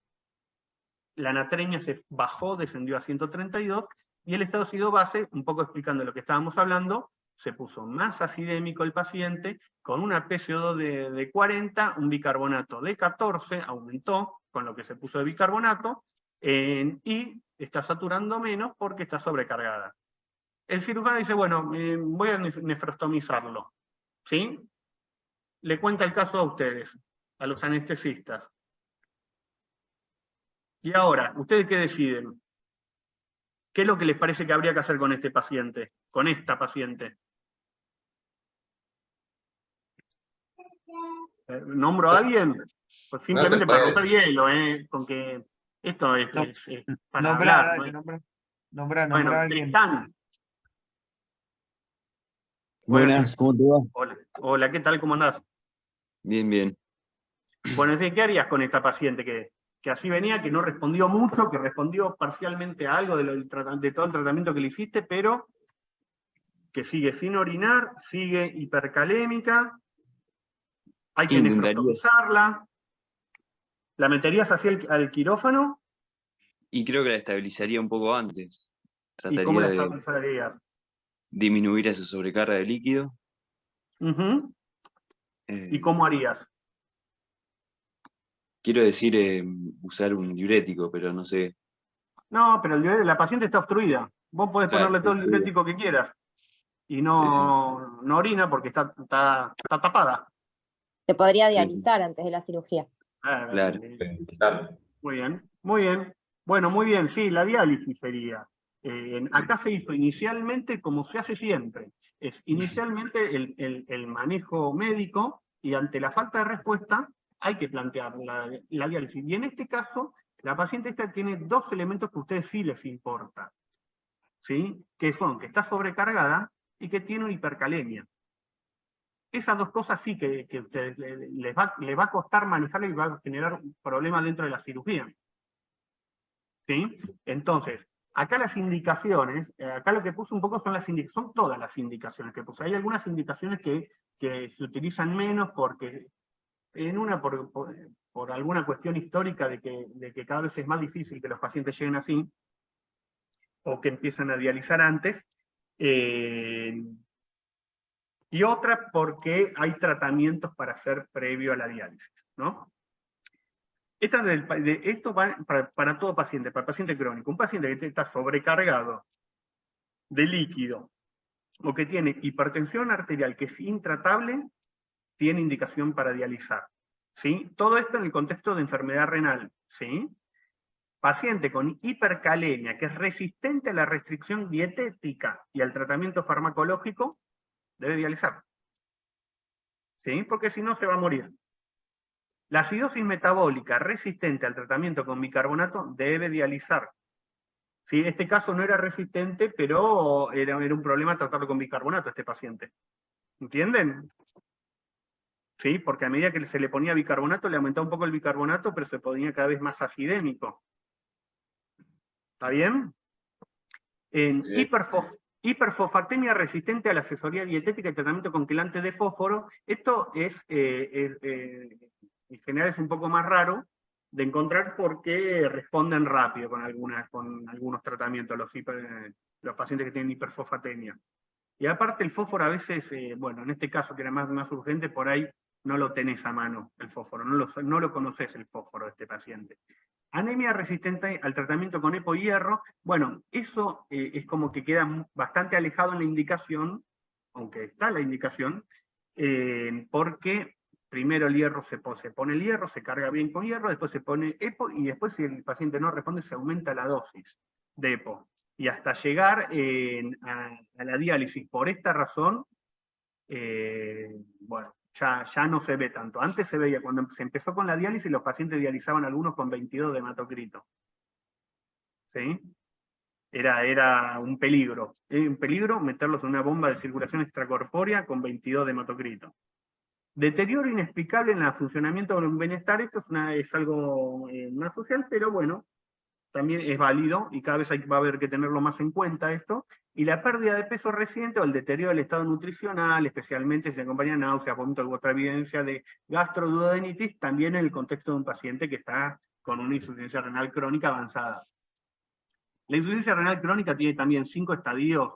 La natremia se bajó, descendió a 132. Y el estado ácido base, un poco explicando lo que estábamos hablando, se puso más acidémico el paciente, con una PCO2 de 40, un bicarbonato de 14, aumentó con lo que se puso de bicarbonato, y está saturando menos porque está sobrecargada. El cirujano dice, bueno, voy a nefrostomizarlo, ¿sí? Le cuenta el caso a ustedes, a los anestesistas. Y ahora, ¿ustedes qué deciden? ¿Qué es lo que les parece que habría que hacer con este paciente, con esta paciente? ¿Nombro a alguien? Pues simplemente para romper hielo, con que esto es para Nombra, hablar. dale, ¿no? nombra Bueno, a alguien. Tristán. Buenas, ¿cómo te va? Hola, ¿qué tal? ¿Cómo andás? Bien, bien. Bueno, ¿qué harías con esta paciente que así venía, que no respondió mucho, que respondió parcialmente a algo de todo el tratamiento que le hiciste, pero que sigue sin orinar, sigue hipercalémica, hay que Intentaría, nefrostomizarla? ¿La meterías así al quirófano? y creo que la estabilizaría un poco antes. ¿Y cómo Trataría la de estabilizarías? disminuir esa sobrecarga de líquido. Ujú. ¿Y Eh, cómo harías? quiero decir, usar un diurético, pero no sé. No, pero la paciente está obstruida. Vos podés Claro, ponerle todo el sí, diurético que quieras. Y sí, no orina porque está tapada. Se podría sí, dializar antes de la cirugía. claro. Muy bien, muy bien. Bueno, muy bien, sí, la diálisis sería. Acá se hizo inicialmente como se hace siempre. Es inicialmente el manejo médico, y ante la falta de respuesta hay que plantear la diálisis. Y en este caso, la paciente esta tiene dos elementos que a ustedes sí les importa, ¿sí? Que son que está sobrecargada y que tiene una hipercalemia. Esas dos cosas sí que a ustedes les va a costar manejar y va a generar problemas dentro de la cirugía. ¿Sí? Entonces, acá las indicaciones, acá lo que puse un poco son son todas las indicaciones que puse. Hay algunas indicaciones que se utilizan menos porque por alguna cuestión histórica de que cada vez es más difícil que los pacientes lleguen así, o que empiezan a dializar antes, y otra porque hay tratamientos para hacer previo a la diálisis, ¿no? Esto va para todo paciente, para el paciente crónico. Un paciente que está sobrecargado de líquido o que tiene hipertensión arterial que es intratable, tiene indicación para dializar, ¿sí? Todo esto en el contexto de enfermedad renal, ¿sí? Paciente con hipercalemia que es resistente a la restricción dietética y al tratamiento farmacológico, debe dializar, ¿sí? Porque si no se va a morir. La acidosis metabólica resistente al tratamiento con bicarbonato debe dializar. ¿Sí? Este caso no era resistente, pero era un problema tratarlo con bicarbonato a este paciente. ¿Entienden? ¿Sí? Porque a medida que se le ponía bicarbonato, le aumentaba un poco el bicarbonato, pero se ponía cada vez más acidémico. ¿Está bien? En hiperfosfatemia resistente a la asesoría dietética y tratamiento con quelante de fósforo, esto en general es un poco más raro de encontrar porque responden rápido con algunos tratamientos los pacientes que tienen hiperfosfatemia. Y aparte el fósforo a veces, bueno, en este caso que era más urgente, por ahí no lo tenés a mano el fósforo, no lo conoces el fósforo de este paciente. Anemia resistente al tratamiento con EPO-hierro, bueno, eso es como que queda bastante alejado en la indicación, aunque está la indicación, porque primero el hierro se pone el hierro, se carga bien con hierro, después se pone EPO, y después si el paciente no responde se aumenta la dosis de EPO. Y hasta llegar a la diálisis por esta razón, bueno, ya no se ve tanto. Antes se veía, cuando se empezó con la diálisis, los pacientes dializaban algunos con 22 de hematocrito. ¿Sí? Era un peligro. Era un peligro meterlos en una bomba de circulación extracorpórea con 22 de hematocrito. Deterioro inexplicable en el funcionamiento del bienestar, esto es algo más social, pero bueno, también es válido y cada vez va a haber que tenerlo más en cuenta esto. Y la pérdida de peso reciente o el deterioro del estado nutricional, especialmente si se acompaña náuseas, vómitos u otra evidencia de gastroduodenitis, también en el contexto de un paciente que está con una insuficiencia renal crónica avanzada. La insuficiencia renal crónica tiene también 5 estadios.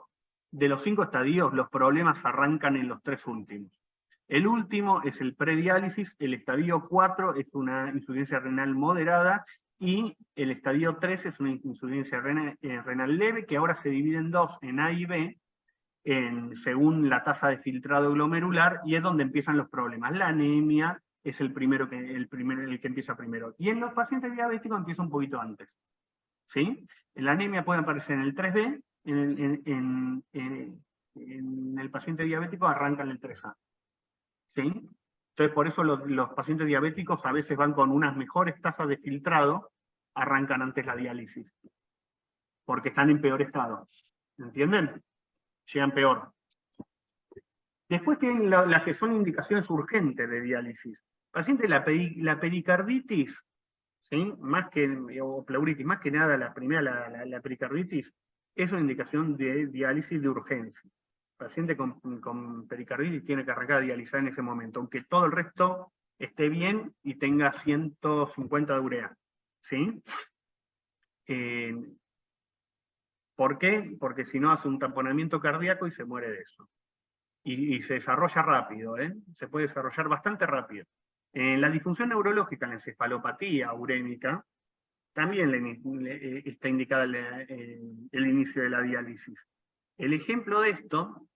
De los 5 estadios, los problemas arrancan en los 3 últimos. El último es el prediálisis, el estadio 4 es una insuficiencia renal moderada, y el estadio 3 es una insuficiencia renal leve, que ahora se divide en 2, en A y B, según la tasa de filtrado glomerular, y es donde empiezan los problemas. La anemia es el que empieza primero. Y en los pacientes diabéticos empieza un poquito antes. ¿Sí? La anemia puede aparecer en el 3B, en el paciente diabético arranca en el 3A. ¿Sí? Entonces, por eso los pacientes diabéticos a veces van con unas mejores tasas de filtrado, arrancan antes la diálisis, porque están en peor estado. ¿Entienden? Llegan peor. Después tienen las que son indicaciones urgentes de diálisis. Paciente, la pericarditis, ¿sí? O pleuritis, más que nada la primera, la pericarditis, es una indicación de diálisis de urgencia. El paciente con pericarditis tiene que arrancar a dializar en ese momento, aunque todo el resto esté bien y tenga 150 de urea. ¿Sí? ¿Por qué? Porque si no hace un tamponamiento cardíaco y se muere de eso. Y se desarrolla rápido, se puede desarrollar bastante rápido. En la disfunción neurológica, en la encefalopatía urémica, también está indicada el inicio de la diálisis. El ejemplo de esto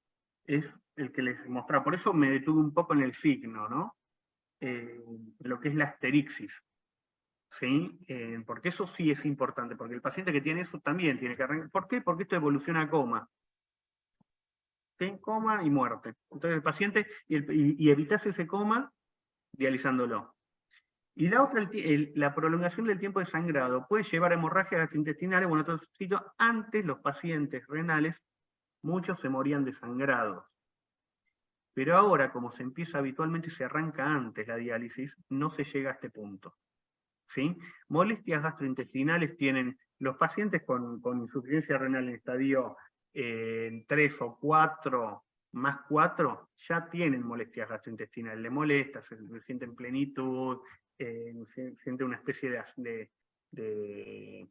es el que les mostraba, por eso me detuve un poco en el signo, ¿no? Lo que es la asterixis. ¿Sí? Porque eso sí es importante, porque el paciente que tiene eso también tiene que arrancar. ¿Por qué? Porque esto evoluciona a coma. ¿Sí? Coma y muerte. Entonces el paciente, y evitas ese coma dializándolo. Y la otra, la prolongación del tiempo de sangrado puede llevar a hemorragias gastrointestinales. Bueno, otros sitios. Antes los pacientes renales, muchos se morían desangrados. Pero ahora, como se empieza habitualmente, se arranca antes la diálisis, no se llega a este punto. ¿Sí? Molestias gastrointestinales tienen los pacientes con insuficiencia renal en estadio 3 o 4, más 4, ya tienen molestias gastrointestinales, le molesta, se sienten plenitud, se siente una especie de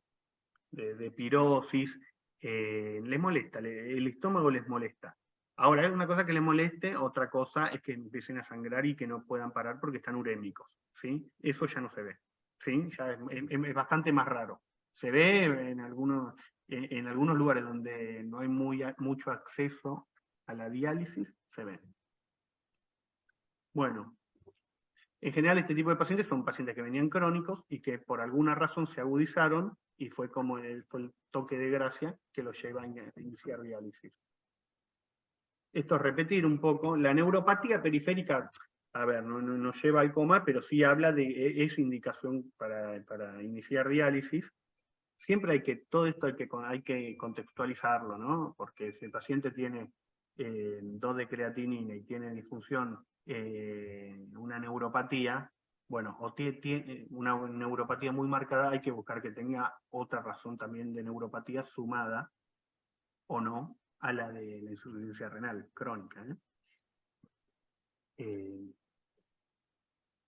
pirosis, les molesta, el estómago les molesta. Ahora, es una cosa que les moleste, otra cosa es que empiecen a sangrar y que no puedan parar porque están urémicos. ¿Sí? Eso ya no se ve. ¿Sí? Ya es bastante más raro. Se ve en algunos lugares donde no hay mucho acceso a la diálisis, se ve. Bueno, en general este tipo de pacientes son pacientes que venían crónicos y que por alguna razón se agudizaron y fue como fue el toque de gracia que los lleva a iniciar diálisis. Esto es repetir un poco, la neuropatía periférica, a ver, no lleva al coma, pero sí habla de esa indicación para iniciar diálisis. Siempre todo esto hay que contextualizarlo, ¿no? Porque si el paciente tiene 2 de creatinina y tiene disfunción, una neuropatía, bueno, o tiene una neuropatía muy marcada, hay que buscar que tenga otra razón también de neuropatía sumada, o no, a la de la insuficiencia renal crónica.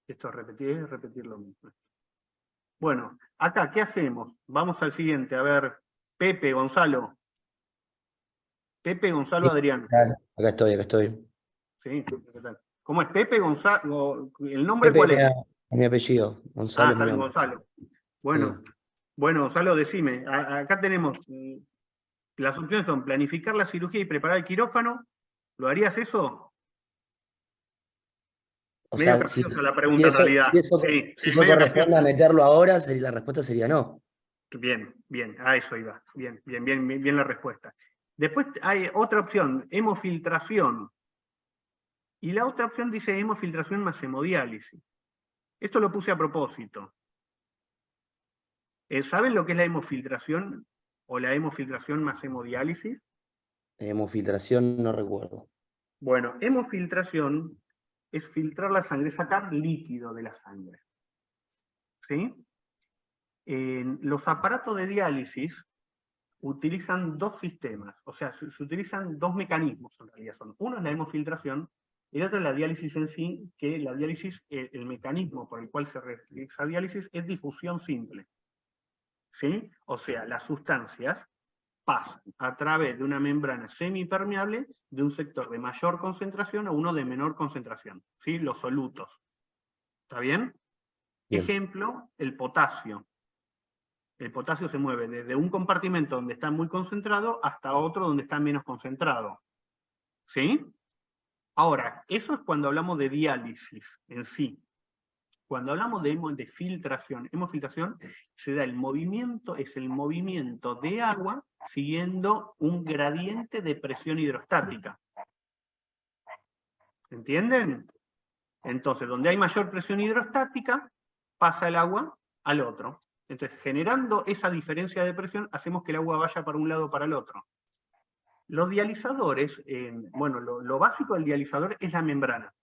Esto es repetir lo mismo. Bueno, acá, ¿qué hacemos? Vamos al siguiente, a ver, Pepe, Gonzalo. Pepe, Gonzalo, Adrián. Acá estoy. Sí, ¿qué tal? ¿Cómo es Pepe, Gonzalo? ¿El nombre Pepe cuál es? es mi apellido, Gonzalo. Está bien, Gonzalo. Bueno, bueno, Gonzalo, decime, acá tenemos, las opciones son planificar la cirugía y preparar el quirófano. ¿Lo harías eso? O Medio sea, si, capciosa la si pregunta en eso, realidad. si Sí, eso medio corresponde a capciosa. meterlo ahora, la respuesta sería no. Bien, bien, a eso iba. Bien, bien, bien, bien, bien la respuesta. Después hay otra opción, hemofiltración. Y la otra opción dice hemofiltración más hemodiálisis. Esto lo puse a propósito. ¿Saben lo que es la hemofiltración o la hemofiltración más hemodiálisis? Hemofiltración no recuerdo. Bueno, hemofiltración es filtrar la sangre, sacar líquido de la sangre. ¿Sí? Los aparatos de diálisis utilizan dos sistemas, o sea, se utilizan dos mecanismos en realidad. Uno es la hemofiltración y el otro es la diálisis en sí, que la diálisis, el mecanismo por el cual se realiza diálisis es difusión simple. ¿Sí? O sea, las sustancias pasan a través de una membrana semipermeable de un sector de mayor concentración a uno de menor concentración. ¿Sí? Los solutos. ¿Está bien? Bien. Ejemplo, el potasio. El potasio se mueve desde un compartimento donde está muy concentrado hasta otro donde está menos concentrado. ¿Sí? Ahora, eso es cuando hablamos de diálisis en sí. Cuando hablamos de filtración, hemofiltración, se da el movimiento, es el movimiento de agua siguiendo un gradiente de presión hidrostática. ¿Entienden? Entonces, donde hay mayor presión hidrostática, pasa el agua al otro. Entonces, generando esa diferencia de presión, hacemos que el agua vaya para un lado o para el otro. Los dializadores, bueno, lo básico del dializador es la membrana.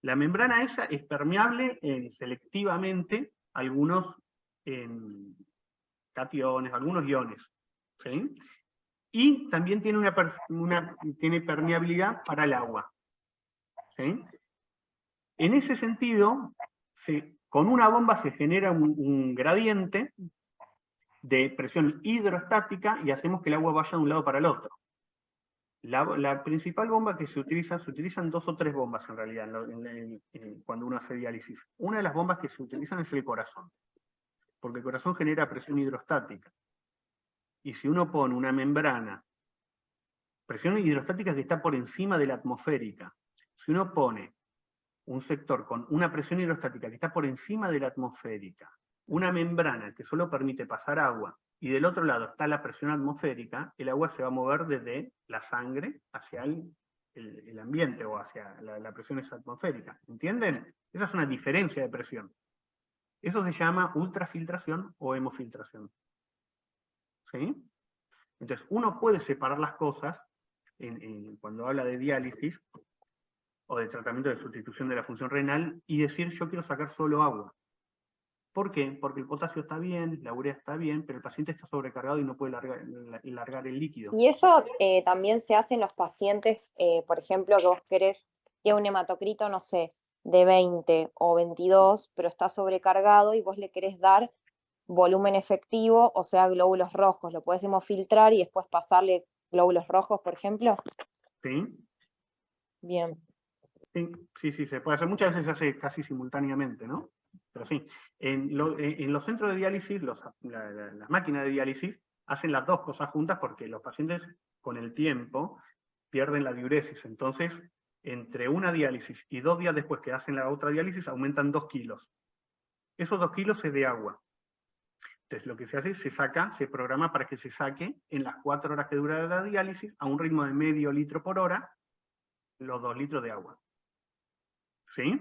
La membrana esa es permeable selectivamente a algunos cationes, algunos iones. ¿Sí? Y también tiene tiene permeabilidad para el agua. ¿Sí? En ese sentido, con una bomba se genera un gradiente de presión hidrostática y hacemos que el agua vaya de un lado para el otro. La principal bomba que se utilizan 2 o 3 bombas en realidad cuando uno hace diálisis. Una de las bombas que se utilizan es el corazón, porque el corazón genera presión hidrostática. Y si uno pone una membrana, presión hidrostática que está por encima de la atmosférica, si uno pone un sector con una presión hidrostática que está por encima de la atmosférica, una membrana que solo permite pasar agua, y del otro lado está la presión atmosférica, el agua se va a mover desde la sangre hacia el ambiente o hacia la presión atmosférica. ¿Entienden? Esa es una diferencia de presión. Eso se llama ultrafiltración o hemofiltración. ¿Sí? Entonces, uno puede separar las cosas cuando habla de diálisis o de tratamiento de sustitución de la función renal y decir yo quiero sacar solo agua. ¿Por qué? Porque el potasio está bien, la urea está bien, pero el paciente está sobrecargado y no puede largar el líquido. Y eso también se hace en los pacientes, por ejemplo, que vos querés que un hematocrito, no sé, de 20 o 22, pero está sobrecargado y vos le querés dar volumen efectivo, o sea, glóbulos rojos. Lo podés hemofiltrar y después pasarle glóbulos rojos, por ejemplo. ¿Sí? Bien. Sí, se puede hacer. Muchas veces se hace casi simultáneamente, ¿no? Pero sí. En los centros de diálisis, las máquinas de diálisis, hacen las dos cosas juntas porque los pacientes, con el tiempo, pierden la diuresis. Entonces, entre una diálisis y 2 días después que hacen la otra diálisis, aumentan 2 kilos. Esos 2 kilos es de agua. Entonces, lo que se hace es se programa para que se saque en las 4 horas que dura la diálisis, a un ritmo de medio litro por hora, los 2 litros de agua. ¿Sí?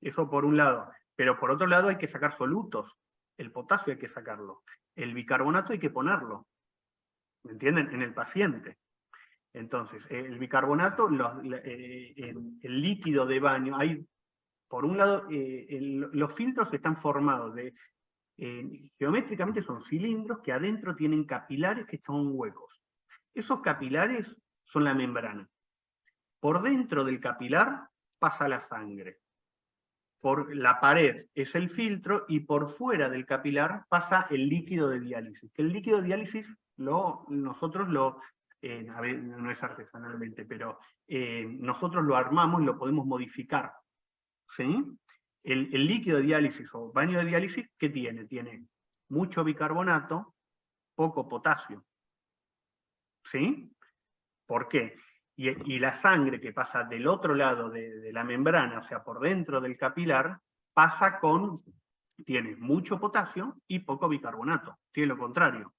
Eso por un lado. Pero por otro lado hay que sacar solutos. El potasio hay que sacarlo. El bicarbonato hay que ponerlo. ¿Me entienden? En el paciente. Entonces, el bicarbonato, el líquido de baño, hay, por un lado, los filtros están formados geométricamente son cilindros que adentro tienen capilares que son huecos. Esos capilares son la membrana. Por dentro del capilar pasa la sangre. Por la pared es el filtro y por fuera del capilar pasa el líquido de diálisis. El líquido de diálisis nosotros a ver, no es artesanalmente, pero nosotros lo armamos y lo podemos modificar. ¿Sí? El líquido de diálisis o baño de diálisis, ¿qué tiene? Tiene mucho bicarbonato, poco potasio. ¿Sí? ¿Por qué? Y la sangre que pasa del otro lado de la membrana, o sea, por dentro del capilar, tiene mucho potasio y poco bicarbonato. Tiene lo contrario.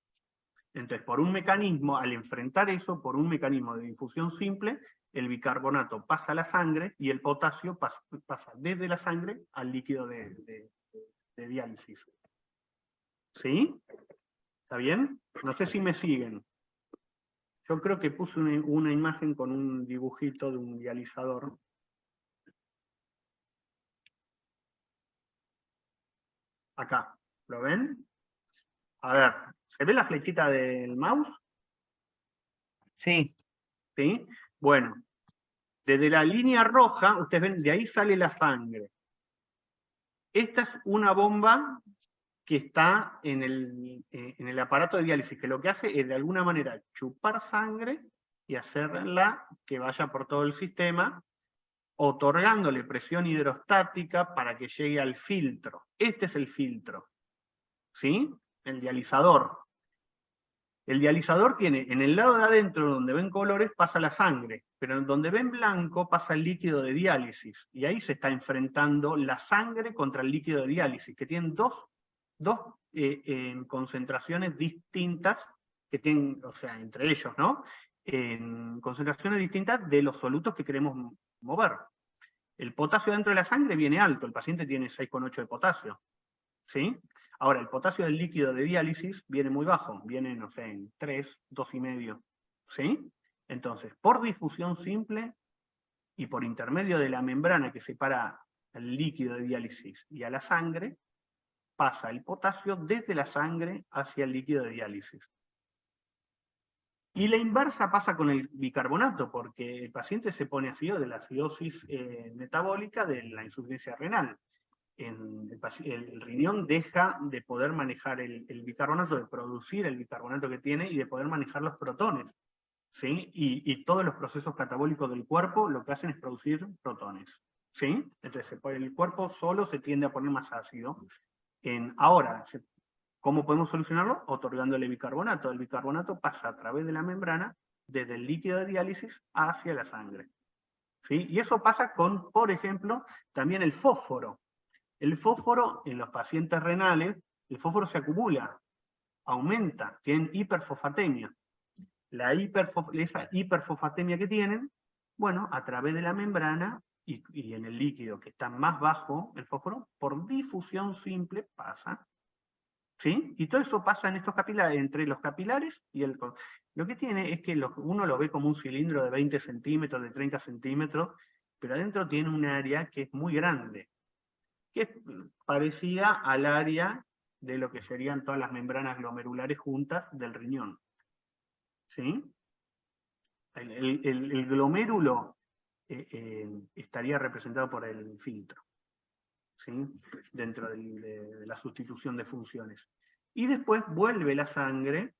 Entonces, por un mecanismo, al enfrentar eso, por un mecanismo de difusión simple, el bicarbonato pasa a la sangre y el potasio pasa desde la sangre al líquido de diálisis. ¿Sí? ¿Está bien? No sé si me siguen. Yo creo que puse una imagen con un dibujito de un dializador. Acá, ¿lo ven? A ver, ¿se ve la flechita del mouse? Sí, ¿Sí? Bueno, desde la línea roja, ustedes ven, de ahí sale la sangre. Esta es una bomba que está en el aparato de diálisis, que lo que hace es de alguna manera chupar sangre y hacerla que vaya por todo el sistema, otorgándole presión hidrostática para que llegue al filtro. Este es el filtro, ¿sí? El dializador. El dializador tiene, en el lado de adentro, donde ven colores, pasa la sangre, pero en donde ven blanco pasa el líquido de diálisis, y ahí se está enfrentando la sangre contra el líquido de diálisis, que tienen dos concentraciones distintas, que tienen, o sea, entre ellos, ¿no? Concentraciones distintas de los solutos que queremos mover. El potasio dentro de la sangre viene alto, el paciente tiene 6,8 de potasio, ¿sí? Ahora, el potasio del líquido de diálisis viene muy bajo, viene, no sé, en 3, 2,5, ¿sí? Entonces, por difusión simple y por intermedio de la membrana que separa el líquido de diálisis y a la sangre, pasa el potasio desde la sangre hacia el líquido de diálisis. Y la inversa pasa con el bicarbonato, porque el paciente se pone ácido de la acidosis metabólica de la insuficiencia renal. El riñón deja de poder manejar el bicarbonato, de producir el bicarbonato que tiene y de poder manejar los protones, ¿sí? Y todos los procesos catabólicos del cuerpo lo que hacen es producir protones, ¿sí? Entonces el cuerpo solo se tiende a poner más ácido. Ahora, ¿cómo podemos solucionarlo? Otorgándole bicarbonato. El bicarbonato pasa a través de la membrana, desde el líquido de diálisis hacia la sangre, ¿sí? Y eso pasa con, por ejemplo, también el fósforo. El fósforo en los pacientes renales, el fósforo se acumula, aumenta, tienen hiperfosfatemia. Esa hiperfosfatemia que tienen, bueno, a través de la membrana y en el líquido que está más bajo, el fósforo, por difusión simple pasa. ¿Sí? Y todo eso pasa en estos capilares, entre los capilares y el... Lo que tiene es que uno lo ve como un cilindro de 20 centímetros, de 30 centímetros, pero adentro tiene un área que es muy grande, que es parecida al área de lo que serían todas las membranas glomerulares juntas del riñón. ¿Sí? El glomérulo estaría representado por el filtro, ¿sí? Dentro de la sustitución de funciones. Y después vuelve la sangre,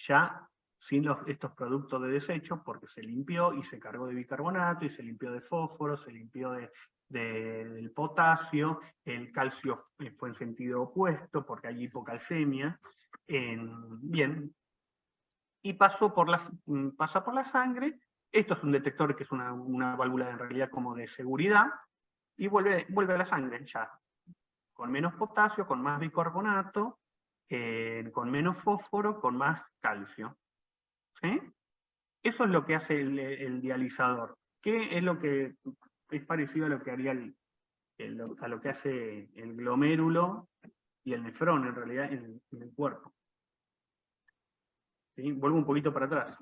ya sin estos productos de desecho, porque se limpió y se cargó de bicarbonato, y se limpió de fósforo, se limpió del potasio, el calcio fue en sentido opuesto, porque hay hipocalcemia. Bien, y pasa por la sangre. Esto es un detector que es una válvula en realidad como de seguridad, y vuelve a la sangre ya, con menos potasio, con más bicarbonato, con menos fósforo, con más calcio. ¿Sí? Eso es lo que hace el dializador, que es lo que es parecido a lo que haría a lo que hace el glomérulo y el nefrón, en realidad, en el cuerpo. ¿Sí? Vuelvo un poquito para atrás.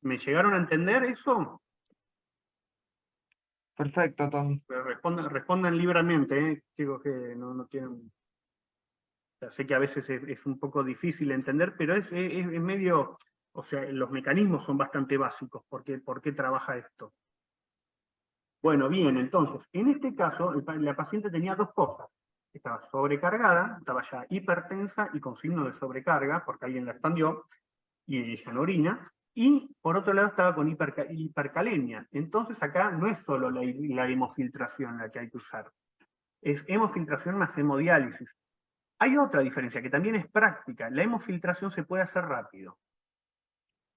¿Me llegaron a entender eso? perfecto, Tommy. Pero respondan libremente, chicos que no tienen... O sea, sé que a veces es un poco difícil de entender, pero es medio... O sea, los mecanismos son bastante básicos. ¿Por qué trabaja esto? Bueno, bien, entonces, en este caso, la paciente tenía dos cosas. Estaba sobrecargada, estaba ya hipertensa y con signo de sobrecarga, porque alguien la expandió, y ella no orina, Y por otro lado estaba con hipercalemia. Entonces acá no es solo la hemofiltración la que hay que usar, es hemofiltración más hemodiálisis. Hay otra diferencia que también es práctica. La hemofiltración se puede hacer rápido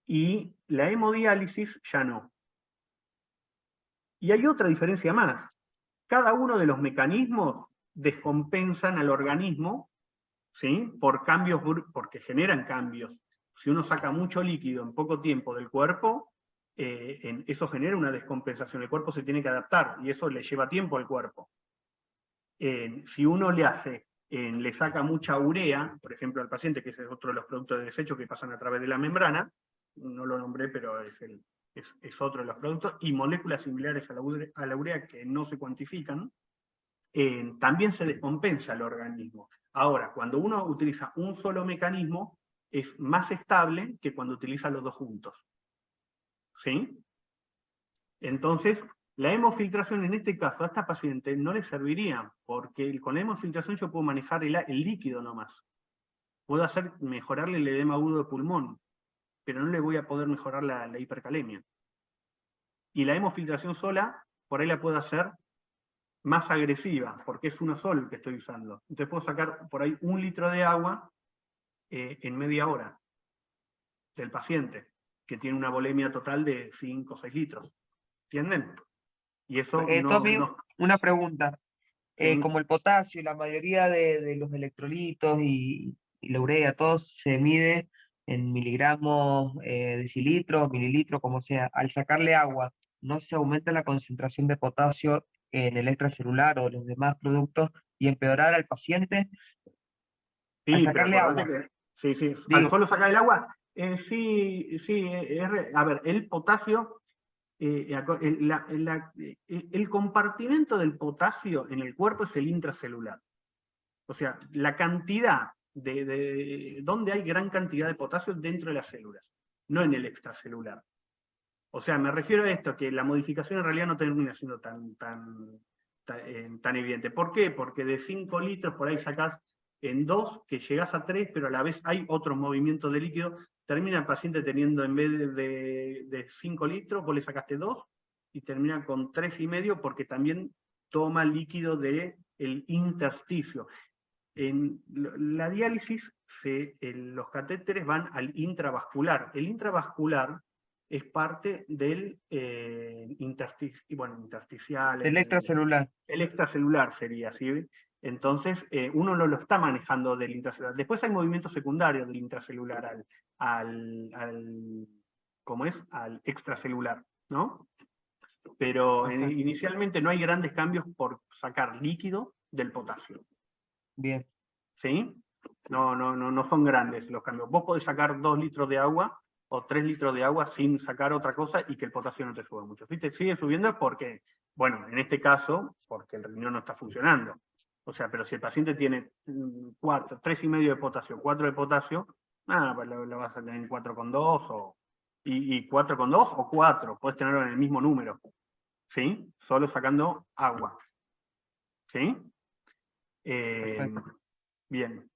y la hemodiálisis ya no. Y hay otra diferencia más. Cada uno de los mecanismos descompensan al organismo, ¿sí? Por cambios, porque generan cambios. Si uno saca mucho líquido en poco tiempo del cuerpo, eso genera una descompensación. El cuerpo se tiene que adaptar y eso le lleva tiempo al cuerpo. Si uno le saca mucha urea, por ejemplo, al paciente, que ese es otro de los productos de desecho que pasan a través de la membrana, no lo nombré, pero es otro de los productos, y moléculas similares a la urea que no se cuantifican, también se descompensa el organismo. Ahora, cuando uno utiliza un solo mecanismo, es más estable que cuando utiliza los dos juntos. ¿Sí? Entonces, la hemofiltración en este caso a esta paciente no le serviría, porque con la hemofiltración yo puedo manejar el líquido nomás. Puedo mejorarle el edema agudo de pulmón, pero no le voy a poder mejorar la hipercalemia. Y la hemofiltración sola, por ahí la puedo hacer más agresiva, porque es uno solo el que estoy usando. Entonces puedo sacar por ahí 1 litro de agua en media hora del paciente, que tiene una volemia total de 5 o 6 litros. ¿Entienden? Y eso Tommy, una pregunta. Sí. Como el potasio y la mayoría de los electrolitos y la urea, todo se mide en miligramos, decilitros, mililitros, como sea. Al sacarle agua, ¿no se aumenta la concentración de potasio en el extracelular o los demás productos y empeorar al paciente? Sí, Al pero sacarle agua. acordate que, sí, Digo, al solo sacar el agua, sí, a ver, el potasio, el compartimento del potasio en el cuerpo es el intracelular. O sea, la cantidad donde hay gran cantidad de potasio dentro de las células, no en el extracelular. O sea, me refiero a esto, que la modificación en realidad no termina siendo tan evidente. ¿Por qué? Porque de 5 litros por ahí sacás en 2, que llegás a 3, pero a la vez hay otro movimiento de líquido, termina el paciente teniendo en vez de 5 litros, vos le sacaste 2, y termina con 3,5 porque también toma líquido del intersticio. En la diálisis, los catéteres van al intravascular. El intravascular es parte del intersticial. el extracelular. El extracelular sería, ¿sí? Entonces, uno no lo está manejando del intracelular. Después hay movimientos secundarios del intracelular ¿cómo es? Al extracelular, ¿no? Pero inicialmente no hay grandes cambios por sacar líquido del potasio. Bien. ¿Sí? No son grandes los cambios. Vos podés sacar 2 litros de agua o 3 litros de agua sin sacar otra cosa y que el potasio no te suba mucho. ¿Sí? Te sigue subiendo porque, bueno, en este caso, porque el riñón no está funcionando. O sea, pero si el paciente tiene 3,5 de potasio, 4 de potasio, pues lo vas a tener en 4,2 y 4,2 o 4, puedes tenerlo en el mismo número. ¿Sí? Solo sacando agua. ¿Sí? Bien.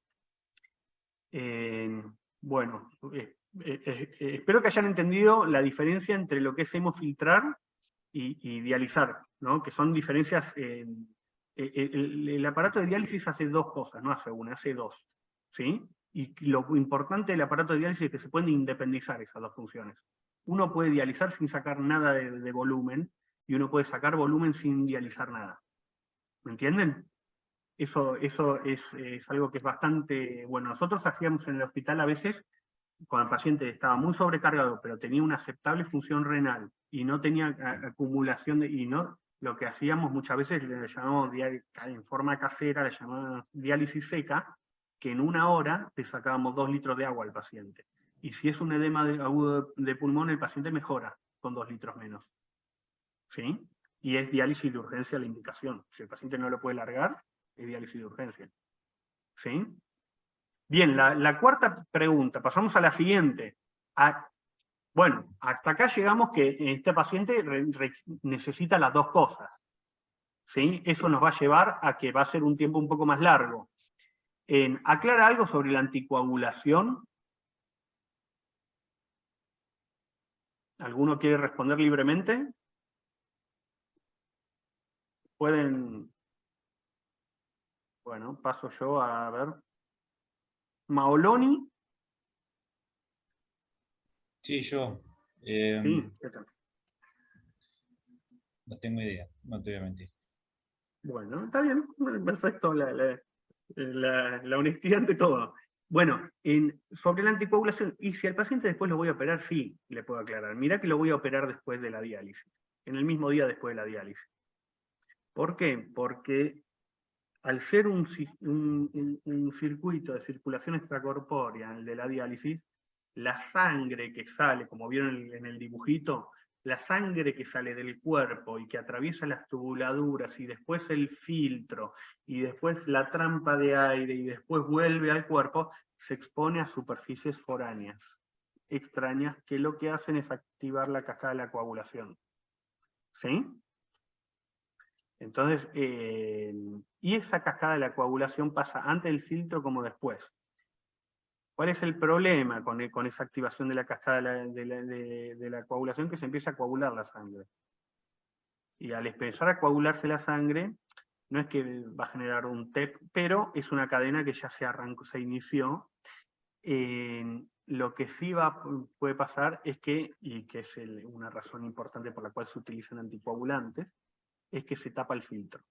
Bueno, espero que hayan entendido la diferencia entre lo que es hemofiltrar y dializar, ¿no? Que son diferencias. El aparato de diálisis hace 2 cosas, no hace una, hace 2. ¿Sí? Y lo importante del aparato de diálisis es que se pueden independizar esas 2 funciones. Uno puede dializar sin sacar nada de volumen, y uno puede sacar volumen sin dializar nada. ¿Me entienden? Eso es algo que es bastante bueno. Nosotros hacíamos en el hospital a veces, cuando el paciente estaba muy sobrecargado, pero tenía una aceptable función renal y no tenía acumulación lo que hacíamos muchas veces le llamamos en forma casera, le llamábamos diálisis seca, que en 1 hora te sacábamos 2 litros de agua al paciente. Y si es un edema agudo de pulmón, el paciente mejora con 2 litros menos. ¿Sí? Y es diálisis de urgencia la indicación. Si el paciente no lo puede largar, es diálisis de urgencia. ¿Sí? Bien, la cuarta pregunta, pasamos a la siguiente. Bueno, hasta acá llegamos que este paciente necesita las 2 cosas. ¿Sí? Eso nos va a llevar a que va a ser un tiempo un poco más largo. ¿Aclara algo sobre la anticoagulación? ¿Alguno quiere responder libremente? Pueden... Bueno, paso yo a ver. Maoloni. Sí, yo. Sí, ¿qué tal? No tengo idea, no te voy a mentir. Bueno, está bien, perfecto, la honestidad ante todo. Bueno, sobre la anticoagulación, y si al paciente después lo voy a operar, sí, le puedo aclarar. Mirá que lo voy a operar después de la diálisis, en el mismo día después de la diálisis. ¿Por qué? Porque al ser un circuito de circulación extracorpórea, el de la diálisis, la sangre que sale, como vieron en el dibujito, la sangre que sale del cuerpo y que atraviesa las tubuladuras y después el filtro y después la trampa de aire y después vuelve al cuerpo, se expone a superficies foráneas, extrañas, que lo que hacen es activar la cascada de la coagulación. ¿Sí? Entonces, y esa cascada de la coagulación pasa antes del filtro como después. ¿Cuál es el problema con esa activación de la cascada de la coagulación? Que se empieza a coagular la sangre. Y al empezar a coagularse la sangre, no es que va a generar un TEP, pero es una cadena que ya se arrancó, se inició. Lo que sí puede pasar es que, y que es una razón importante por la cual se utilizan anticoagulantes, es que se tapa el filtro.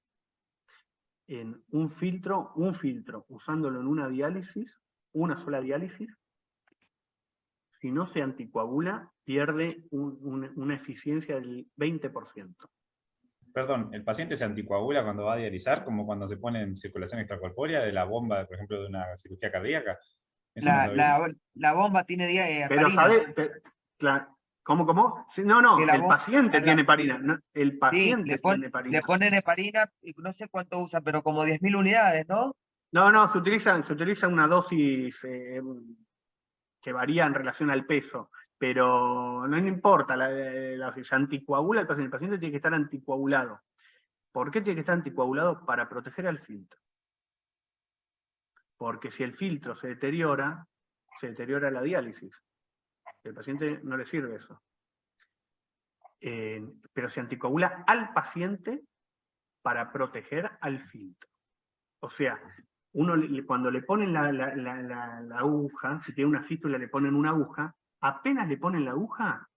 En un filtro, usándolo en una diálisis, una sola diálisis, si no se anticoagula, pierde una eficiencia del 20%. Perdón, ¿el paciente se anticoagula cuando va a dializar, como cuando se pone en circulación extracorpórea de la bomba, por ejemplo, de una cirugía cardíaca? Eso no sabía. La bomba tiene Pero, heparina. ¿sabes? ¿Cómo? Sí, no, Que el paciente tiene heparina. El sí, paciente tiene le heparina. ponen heparina, y no sé cuánto usa, pero como 10.000 unidades, ¿no? No, se utiliza una dosis que varía en relación al peso, pero no importa, se anticoagula el paciente tiene que estar anticoagulado. ¿Por qué tiene que estar anticoagulado? Para proteger al filtro. Porque si el filtro se deteriora la diálisis. Al paciente no le sirve eso. Pero se anticoagula al paciente para proteger al filtro. O sea, cuando le ponen la aguja, si tiene una fístula le ponen una aguja, apenas le ponen la aguja,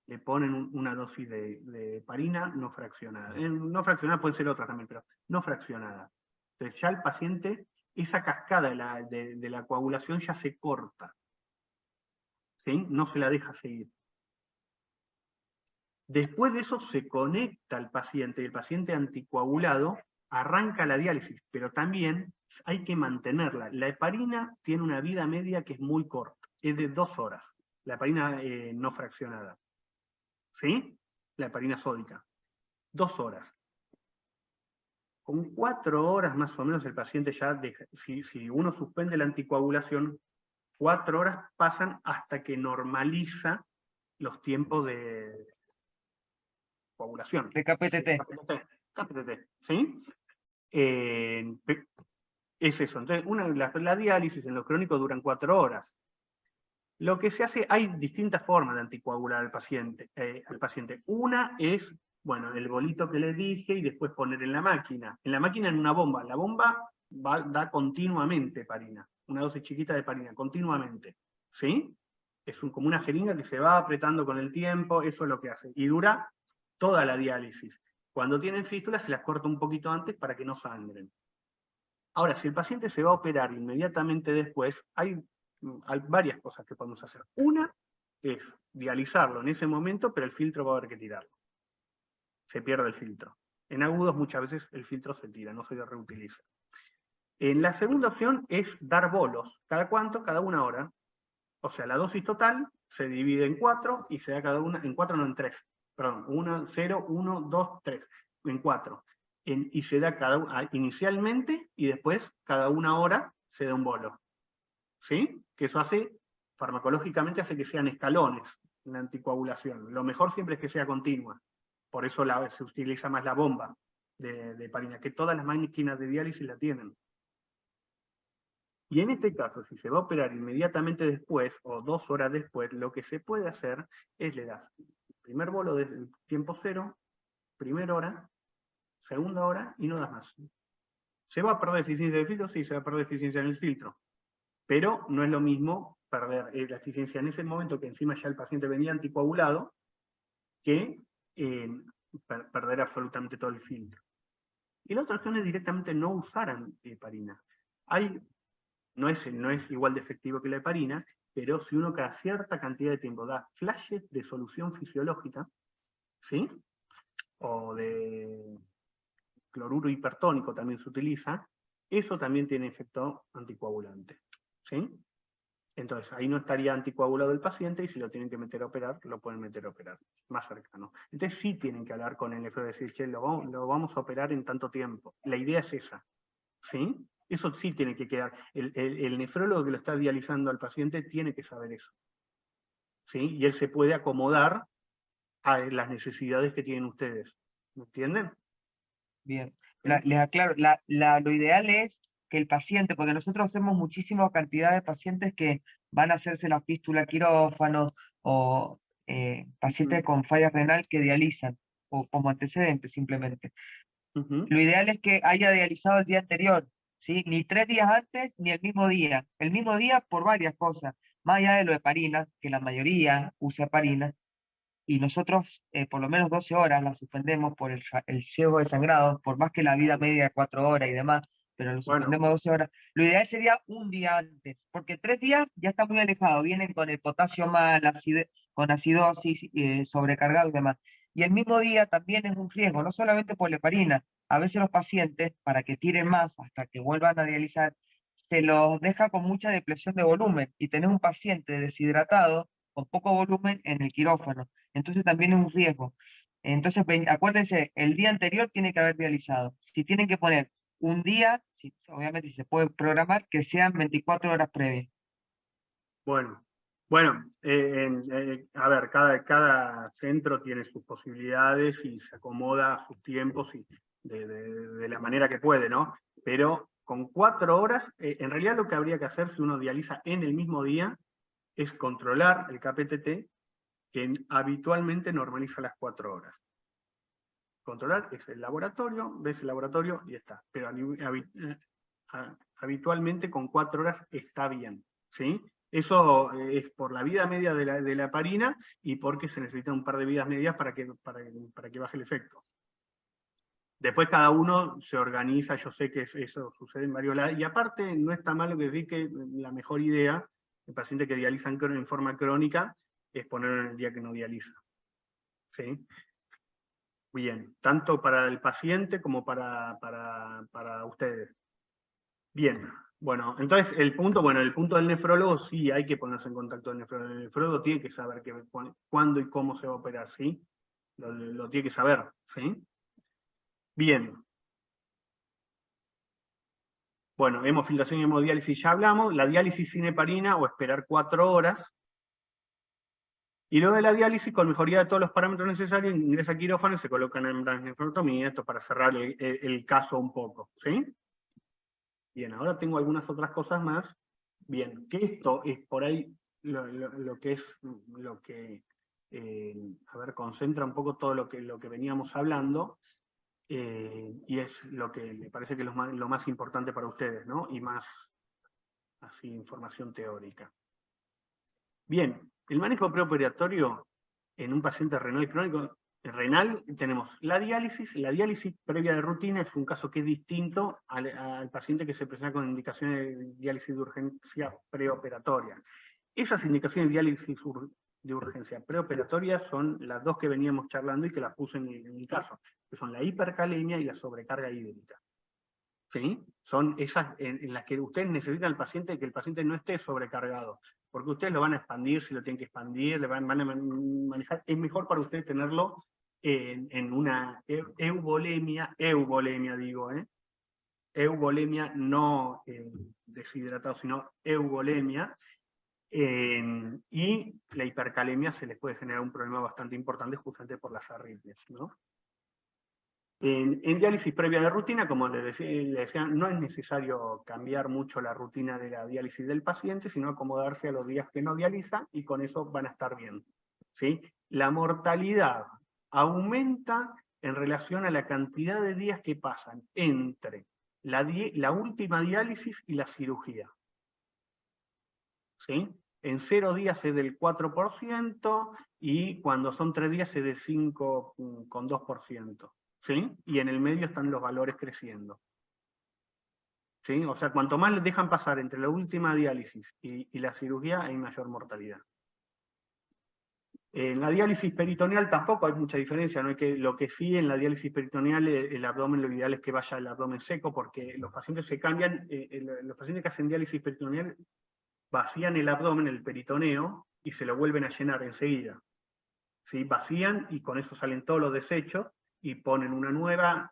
le ponen una dosis de heparina no fraccionada. No fraccionada puede ser otra también, pero no fraccionada. Entonces ya el paciente, esa cascada de la coagulación ya se corta. ¿Sí? No se la deja seguir. Después de eso se conecta al paciente, y el paciente anticoagulado arranca la diálisis, pero también hay que mantenerla. La heparina tiene una vida media que es muy corta, es de 2 horas, la heparina no fraccionada. ¿Sí? La heparina sódica. 2 horas. Con 4 horas más o menos el paciente ya deja, si uno suspende la anticoagulación, 4 horas pasan hasta que normaliza los tiempos de coagulación. De KPTT. KPTT, ¿sí? Es eso. Entonces, la diálisis en los crónicos duran 4 horas. Lo que se hace, hay distintas formas de anticoagular al paciente. Una es, bueno, el bolito que les dije y después poner en la máquina. En la máquina en una bomba. La bomba da continuamente heparina. Una dosis chiquita de heparina, continuamente. ¿Sí? Es como una jeringa que se va apretando con el tiempo, eso es lo que hace. Y dura toda la diálisis. Cuando tienen fístulas se las corta un poquito antes para que no sangren. Ahora, si el paciente se va a operar inmediatamente después, hay varias cosas que podemos hacer. Una es dializarlo en ese momento, pero el filtro va a haber que tirarlo. Se pierde el filtro. En agudos muchas veces el filtro se tira, no se reutiliza. La segunda opción es dar bolos. ¿Cada cuánto? Cada 1 hora. O sea, la dosis total se divide en 4 y se da cada una, en 4 no, en 3. Perdón, 1, 0, 1, 2, 3. En 4. Y se da inicialmente y después cada 1 hora se da un bolo. ¿Sí? Que eso farmacológicamente hace que sean escalones en la anticoagulación. Lo mejor siempre es que sea continua. Por eso se utiliza más la bomba de heparina, que todas las máquinas de diálisis la tienen. Y en este caso, si se va a operar inmediatamente después, o 2 horas después, lo que se puede hacer es le das primer bolo de tiempo cero, primera hora, segunda hora, y no das más. ¿Se va a perder eficiencia del filtro? Sí, se va a perder eficiencia en el filtro. Pero no es lo mismo perder la eficiencia en ese momento, que encima ya el paciente venía anticoagulado, que perder absolutamente todo el filtro. Y la otra opción es directamente no usar heparina. No es igual de efectivo que la heparina, pero si uno cada cierta cantidad de tiempo da flashes de solución fisiológica, ¿sí? O de cloruro hipertónico también se utiliza, eso también tiene efecto anticoagulante, ¿sí? Entonces, ahí no estaría anticoagulado el paciente, y si lo tienen que meter a operar, lo pueden meter a operar, más cercano. Entonces sí tienen que hablar con el nefrólogo y decir, che, lo vamos a operar en tanto tiempo. La idea es esa, ¿sí? Eso sí tiene que quedar. El nefrólogo que lo está dializando al paciente tiene que saber eso, ¿sí? Y él se puede acomodar a las necesidades que tienen ustedes. ¿Me entienden? Bien, ¿Sí? les aclaro, lo ideal es que el paciente, porque nosotros hacemos muchísima cantidad de pacientes que van a hacerse la fístula quirófano, o pacientes con falla renal que dializan, o como antecedente simplemente. Lo ideal es que haya dializado el día anterior, ¿sí? Ni 3 días antes, ni el mismo día. El mismo día por varias cosas, más allá de lo de heparina, que la mayoría usa heparina, y nosotros por lo menos 12 horas la suspendemos por el riesgo de sangrado, por más que la vida media de 4 horas y demás, pero lo suspendemos 12 horas. Lo ideal sería un día antes, porque 3 días ya está muy alejado, vienen con el potasio mal, con acidosis, sobrecargado y demás. Y el mismo día también es un riesgo, no solamente por la heparina. A veces los pacientes, para que tiren más hasta que vuelvan a dializar, se los deja con mucha depresión de volumen, y tenés un paciente deshidratado con poco volumen en el quirófano. Entonces también es un riesgo. Entonces, acuérdense, el día anterior tiene que haber dializado. Si tienen que poner un día, obviamente si se puede programar, que sean 24 horas previas. Bueno, a ver, cada centro tiene sus posibilidades y se acomoda a sus tiempos y de la manera que puede, ¿no? Pero con 4 horas, en realidad lo que habría que hacer si uno dializa en el mismo día es controlar el KPTT, que habitualmente normaliza las 4 horas. Controlar es el laboratorio, ves el laboratorio y está. Pero habitualmente con 4 horas está bien, ¿sí? Eso es por la vida media de la heparina, y porque se necesita un par de vidas medias para que baje el efecto. Después cada uno se organiza, yo sé que eso sucede en varios lados, y aparte no está mal lo que decir, que la mejor idea, el paciente que dializa en forma crónica, es ponerlo en el día que no dializa, ¿sí? Bien, tanto para el paciente como para ustedes. Bien, bueno, entonces el punto del nefrólogo, sí hay que ponerse en contacto con el nefrólogo. El nefrólogo tiene que saber cuándo y cómo se va a operar, ¿sí? Lo tiene que saber, ¿sí? Bien. Bueno, hemofiltración y hemodiálisis ya hablamos. La diálisis sin heparina o esperar 4 horas. Y luego de la diálisis, con mejoría de todos los parámetros necesarios, ingresa a quirófano y se colocan en nefrotomía, esto para cerrar el caso un poco, ¿sí? Bien, ahora tengo algunas otras cosas más. Bien, que esto es por ahí lo que a ver, concentra un poco todo lo que veníamos hablando, y es lo que me parece que es lo más importante para ustedes, ¿no? Y más, así, información teórica. Bien, el manejo preoperatorio en un paciente renal crónico. Renal, tenemos la diálisis previa de rutina, es un caso que es distinto al paciente que se presenta con indicaciones de diálisis de urgencia preoperatoria. Esas indicaciones de diálisis de urgencia preoperatoria son las dos que veníamos charlando y que las puse en mi caso, que son la hipercalemia y la sobrecarga hídrica. ¿Sí? Son esas en las que ustedes necesitan al paciente, que el paciente no esté sobrecargado, porque ustedes lo van a expandir, si lo tienen que expandir, le van a manejar. Es mejor para ustedes tenerlo en una euvolemia digo, euvolemia, no deshidratado, sino euvolemia, y la hipercalemia se les puede generar un problema bastante importante justamente por las arritmias, ¿no? En diálisis previa de rutina, como les decía, no es necesario cambiar mucho la rutina de la diálisis del paciente, sino acomodarse a los días que no dializa y con eso van a estar bien, ¿sí? La mortalidad aumenta en relación a la cantidad de días que pasan entre la última diálisis y la cirugía, ¿sí? En 0 días es del 4% y cuando son 3 días es de 5,2%. ¿Sí? Y en el medio están los valores creciendo. ¿Sí? O sea, cuanto más les dejan pasar entre la última diálisis y la cirugía, hay mayor mortalidad. En la diálisis peritoneal tampoco hay mucha diferencia, ¿no? Lo que sí en la diálisis peritoneal, el abdomen, lo ideal es que vaya el abdomen seco, porque los pacientes se cambian, los pacientes que hacen diálisis peritoneal vacían el abdomen, el peritoneo, y se lo vuelven a llenar enseguida. ¿Sí? Vacían y con eso salen todos los desechos, y ponen una nueva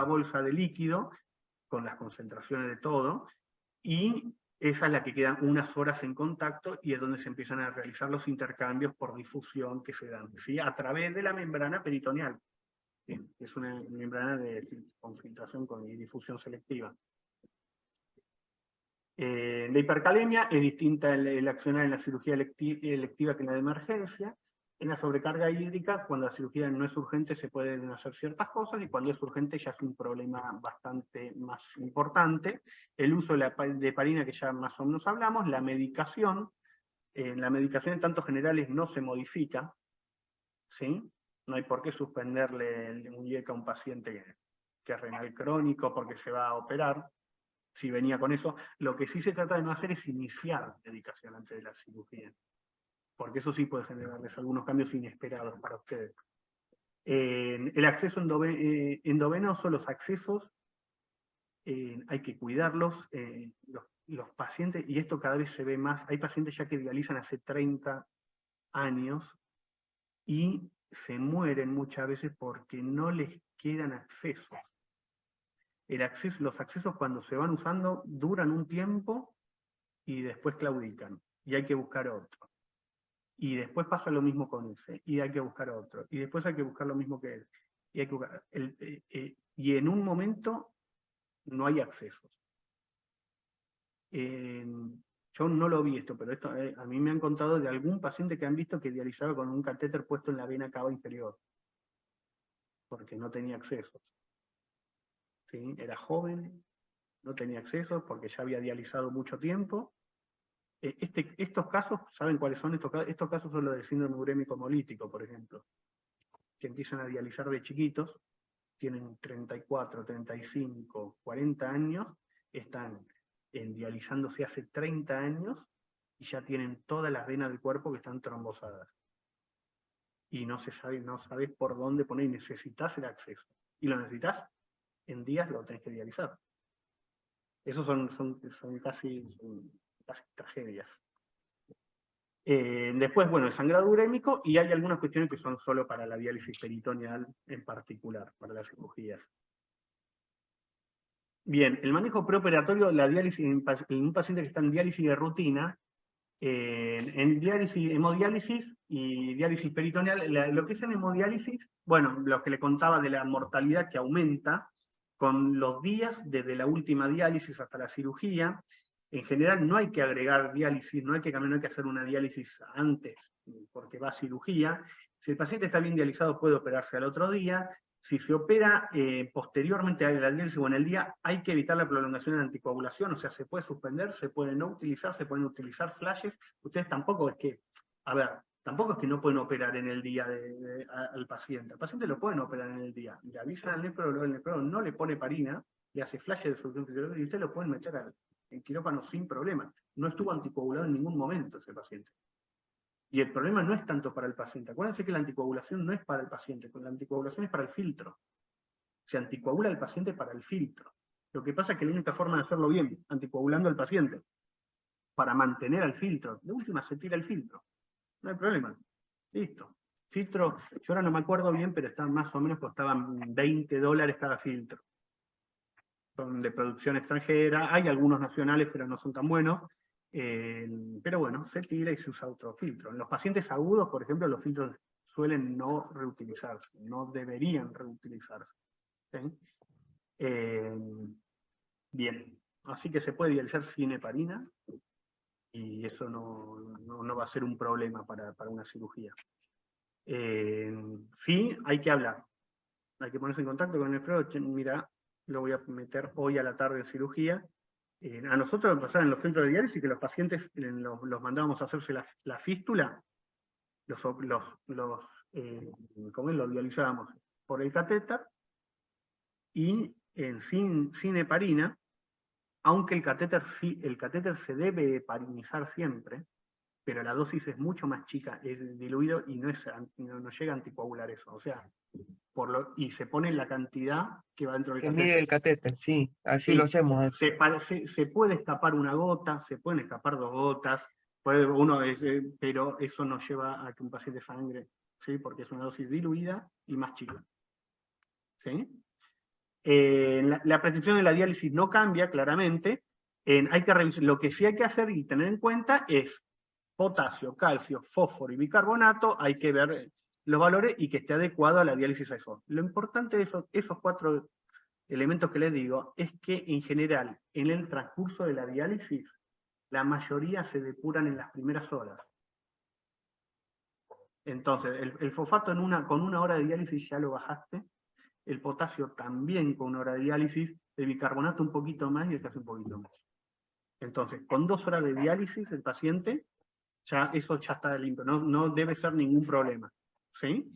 bolsa de líquido con las concentraciones de todo, y esa es la que quedan unas horas en contacto y es donde se empiezan a realizar los intercambios por difusión que se dan, ¿sí? A través de la membrana peritoneal, ¿sí? Es una membrana con filtración y difusión selectiva. La hipercalemia es distinta el accionar en la cirugía electiva que en la de emergencia. En la sobrecarga hídrica, cuando la cirugía no es urgente, se pueden hacer ciertas cosas, y cuando es urgente ya es un problema bastante más importante. El uso de heparina, que ya más o menos hablamos, la medicación. La medicación en tantos generales no se modifica, ¿sí? No hay por qué suspenderle un IECA a un paciente que es renal crónico porque se va a operar. Si venía con eso, lo que sí se trata de no hacer es iniciar medicación antes de la cirugía, porque eso sí puede generarles algunos cambios inesperados para ustedes. El acceso endovenoso, los accesos, hay que cuidarlos. Los pacientes, y esto cada vez se ve más, hay pacientes ya que dializan hace 30 años y se mueren muchas veces porque no les quedan accesos. Los accesos cuando se van usando duran un tiempo y después claudican, y hay que buscar otro. Y después pasa lo mismo con ese, y hay que buscar otro. Y después hay que buscar lo mismo que él. Y, hay que buscar, y en un momento no hay accesos. Yo no lo vi esto, pero esto, a mí me han contado de algún paciente que han visto que dializaba con un catéter puesto en la vena cava inferior, porque no tenía accesos. ¿Sí? Era joven, no tenía accesos porque ya había dializado mucho tiempo. Estos casos, ¿saben cuáles son estos casos? Estos casos son los del síndrome urémico hemolítico, por ejemplo, que empiezan a dializar de chiquitos, tienen 34, 35, 40 años, están dializándose hace 30 años y ya tienen todas las venas del cuerpo que están trombosadas. Y no sabes por dónde poner, y necesitas el acceso. Y lo necesitas, en días lo tenés que dializar. Esos son casi tragedias. Después, bueno, el sangrado urémico, y hay algunas cuestiones que son solo para la diálisis peritoneal en particular, para las cirugías. Bien, el manejo preoperatorio, la diálisis en un paciente que está en diálisis de rutina, en hemodiálisis y diálisis peritoneal, lo que es en hemodiálisis, bueno, lo que le contaba de la mortalidad que aumenta con los días desde la última diálisis hasta la cirugía. En general no hay que agregar diálisis, no hay que hacer una diálisis antes, porque va a cirugía. Si el paciente está bien dializado puede operarse al otro día. Si se opera posteriormente a la diálisis o en el día, hay que evitar la prolongación de la anticoagulación, o sea, se puede suspender, se puede no utilizar, se pueden utilizar flashes. Ustedes tampoco es que, tampoco es que no pueden operar en el día al paciente. Al paciente lo pueden operar en el día. Le avisan al nefrólogo, el nefrólogo no le pone heparina, le hace flashes de solución fisiológica y ustedes lo pueden meter en quirófano sin problema. No estuvo anticoagulado en ningún momento ese paciente. Y el problema no es tanto para el paciente. Acuérdense que la anticoagulación no es para el paciente, la anticoagulación es para el filtro. Se anticoagula el paciente para el filtro. Lo que pasa es que la única forma de hacerlo bien, anticoagulando al paciente, para mantener al filtro, de última se tira el filtro. No hay problema. Listo. Filtro, yo ahora no me acuerdo bien, pero más o menos costaban $20 cada filtro. Son de producción extranjera, hay algunos nacionales, pero no son tan buenos. Pero bueno, se tira y se usa otro filtro. En los pacientes agudos, por ejemplo, los filtros suelen no reutilizarse, no deberían reutilizarse. ¿Sí? Bien, así que se puede dializar sin heparina, y eso no va a ser un problema para una cirugía. Sí, hay que hablar, hay que ponerse en contacto con el nefrólogo. Mira, lo voy a meter hoy a la tarde en cirugía. A nosotros nos pasaba en los centros de diálisis que los pacientes los mandábamos a hacerse la fístula, los dializábamos por el catéter, y sin heparina, aunque el catéter se debe heparinizar siempre, pero la dosis es mucho más chica, es diluido y no llega a anticoagular eso. O sea, y se pone la cantidad que va dentro del Que catéter. mide el catéter, sí, así Sí, lo hacemos. se puede escapar una gota, se pueden escapar 2 gotas, pero eso no lleva a que un paciente sangre, ¿sí? Porque es una dosis diluida y más chica. ¿Sí? La prescripción de la diálisis no cambia, claramente. Hay que revisar. Lo que sí hay que hacer y tener en cuenta es potasio, calcio, fósforo y bicarbonato. Hay que ver los valores y que esté adecuado a la diálisis a eso. Lo importante de esos 4 elementos que les digo es que en general, en el transcurso de la diálisis, la mayoría se depuran en las primeras horas. Entonces, el fosfato con 1 hora de diálisis ya lo bajaste, el potasio también con 1 hora de diálisis, el bicarbonato un poquito más y el calcio un poquito más. Entonces, con 2 horas de diálisis el paciente, eso ya está limpio, no debe ser ningún problema. ¿Sí?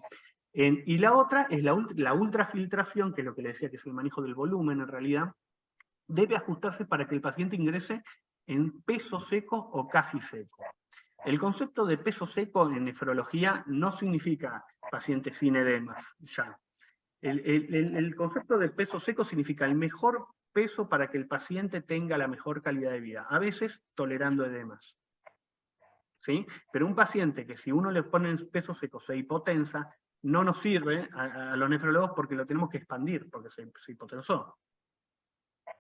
Y la otra es la ultrafiltración, que es lo que le decía, que es el manejo del volumen en realidad, debe ajustarse para que el paciente ingrese en peso seco o casi seco. El concepto de peso seco en nefrología no significa paciente sin edemas, ya. El concepto de peso seco significa el mejor peso para que el paciente tenga la mejor calidad de vida, a veces tolerando edemas. ¿Sí? Pero un paciente que si uno le pone peso seco se hipotensa, no nos sirve a los nefrólogos porque lo tenemos que expandir, porque se hipotensó.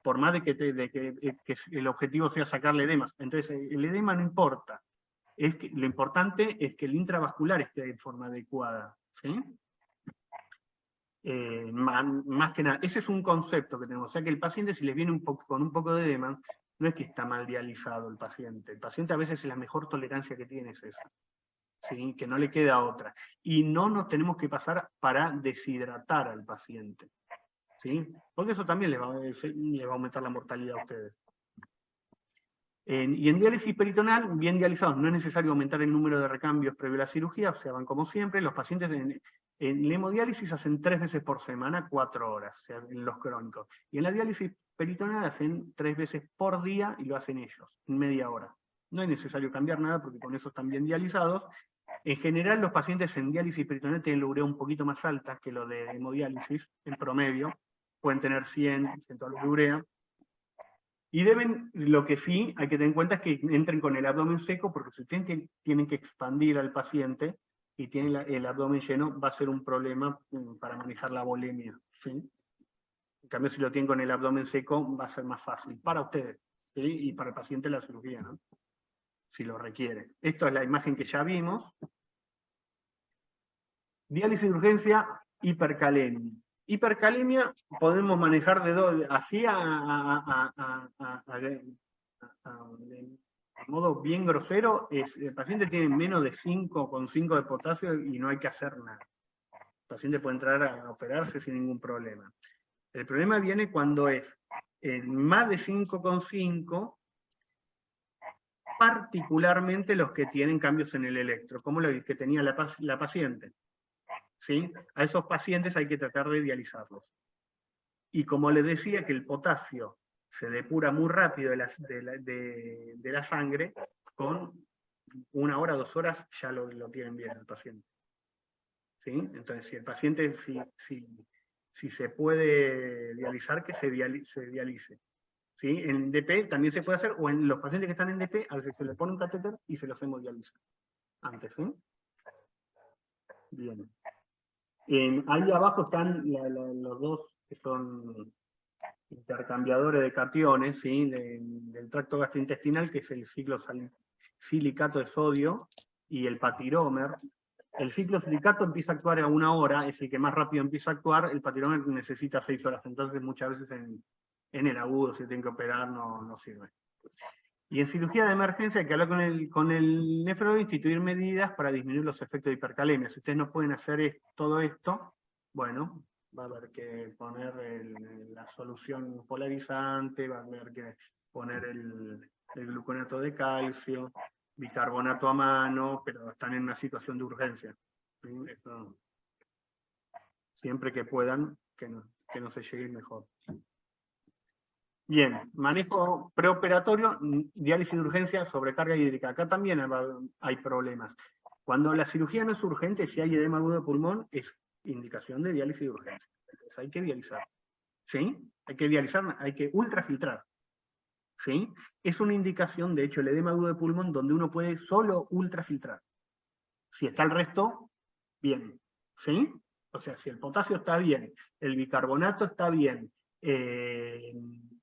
Por más de que el objetivo sea sacarle edemas. Entonces, el edema no importa. Lo importante es que el intravascular esté de forma adecuada. ¿Sí? Más que nada, ese es un concepto que tenemos. O sea que el paciente, si les viene con un poco de edema, no es que está mal dializado el paciente. El paciente a veces la mejor tolerancia que tiene es esa. ¿Sí? Que no le queda otra. Y no nos tenemos que pasar para deshidratar al paciente. ¿Sí? Porque eso también le va a aumentar la mortalidad a ustedes. Y en diálisis peritoneal, bien dializados, no es necesario aumentar el número de recambios previo a la cirugía, o sea, van como siempre. Los pacientes en la hemodiálisis hacen 3 veces por semana, 4 horas, o sea, en los crónicos. Y en la diálisis peritoneal hacen 3 veces por día y lo hacen ellos, en media hora. No es necesario cambiar nada porque con eso están bien dializados. En general, los pacientes en diálisis peritoneal tienen la urea un poquito más alta que lo de hemodiálisis, en promedio. Pueden tener 100 de urea. Y lo que sí hay que tener en cuenta es que entren con el abdomen seco, porque si ustedes tienen que expandir al paciente y tienen el abdomen lleno, va a ser un problema para manejar la volemia. ¿Sí? En cambio, si lo tienen con el abdomen seco, va a ser más fácil para ustedes, ¿sí? Y para el paciente la cirugía, ¿no? Si lo requiere. Esta es la imagen que ya vimos. Diálisis de urgencia, hipercalemia. Hipercalemia podemos manejar así a modo bien grosero. El paciente tiene menos de 5,5 de potasio y no hay que hacer nada. El paciente puede entrar a operarse sin ningún problema. El problema viene cuando es más de 5,5, particularmente los que tienen cambios en el electro, como lo que tenía la paciente. ¿Sí? A esos pacientes hay que tratar de dializarlos. Y como les decía que el potasio se depura muy rápido de la sangre, con 1 hora, 2 horas ya lo tienen bien el paciente. ¿Sí? Entonces, si el paciente, si se puede dializar, que se dialice. ¿Sí? En DP también se puede hacer, o en los pacientes que están en DP, a veces se les pone un catéter y se los hemodializa antes. ¿Sí? Bien. Ahí abajo están los dos que son intercambiadores de cationes, ¿sí? Del tracto gastrointestinal, que es el ciclosilicato de sodio y el patirómer. el ciclosilicato empieza a actuar a 1 hora, es el que más rápido empieza a actuar, el patiromer necesita 6 horas, entonces muchas veces en el agudo, si tienen que operar, no sirve. Y en cirugía de emergencia hay que hablar con el nefrólogo e instituir medidas para disminuir los efectos de hipercalemia. Si ustedes no pueden hacer todo esto, bueno, va a haber que poner la solución polarizante, va a haber que poner el gluconato de calcio, bicarbonato a mano, pero están en una situación de urgencia. ¿Sí? Esto, siempre que puedan, que no se lleguen mejor. Bien, manejo preoperatorio, diálisis de urgencia, sobrecarga hídrica. Acá también hay problemas. Cuando la cirugía no es urgente, si hay edema agudo de pulmón, es indicación de diálisis de urgencia. Entonces hay que dializar. ¿Sí? Hay que dializar, hay que ultrafiltrar. ¿Sí? Es una indicación, de hecho, el edema agudo de pulmón, donde uno puede solo ultrafiltrar. Si está el resto, bien. ¿Sí? O sea, si el potasio está bien, el bicarbonato está bien,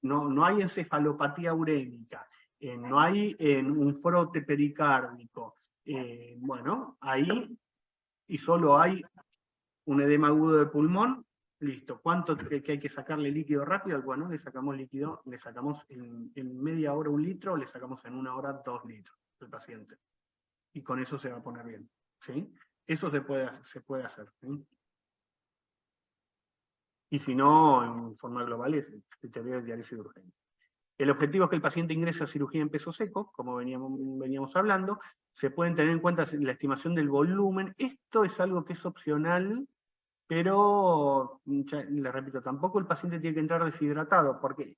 no hay encefalopatía urémica, no hay un frote pericárdico, bueno, ahí, y solo hay un edema agudo de pulmón, listo. ¿Cuánto que hay que sacarle líquido rápido? Bueno, le sacamos líquido, le sacamos en media hora 1 litro, le sacamos en 1 hora 2 litros al paciente. Y con eso se va a poner bien. ¿Sí? Eso se puede hacer. ¿Sí? Y si no, en forma global, es el criterio de diálisis de urgencia. El objetivo es que el paciente ingrese a cirugía en peso seco, como veníamos hablando. Se pueden tener en cuenta la estimación del volumen. Esto es algo que es opcional, pero, ya, les repito, tampoco el paciente tiene que entrar deshidratado, porque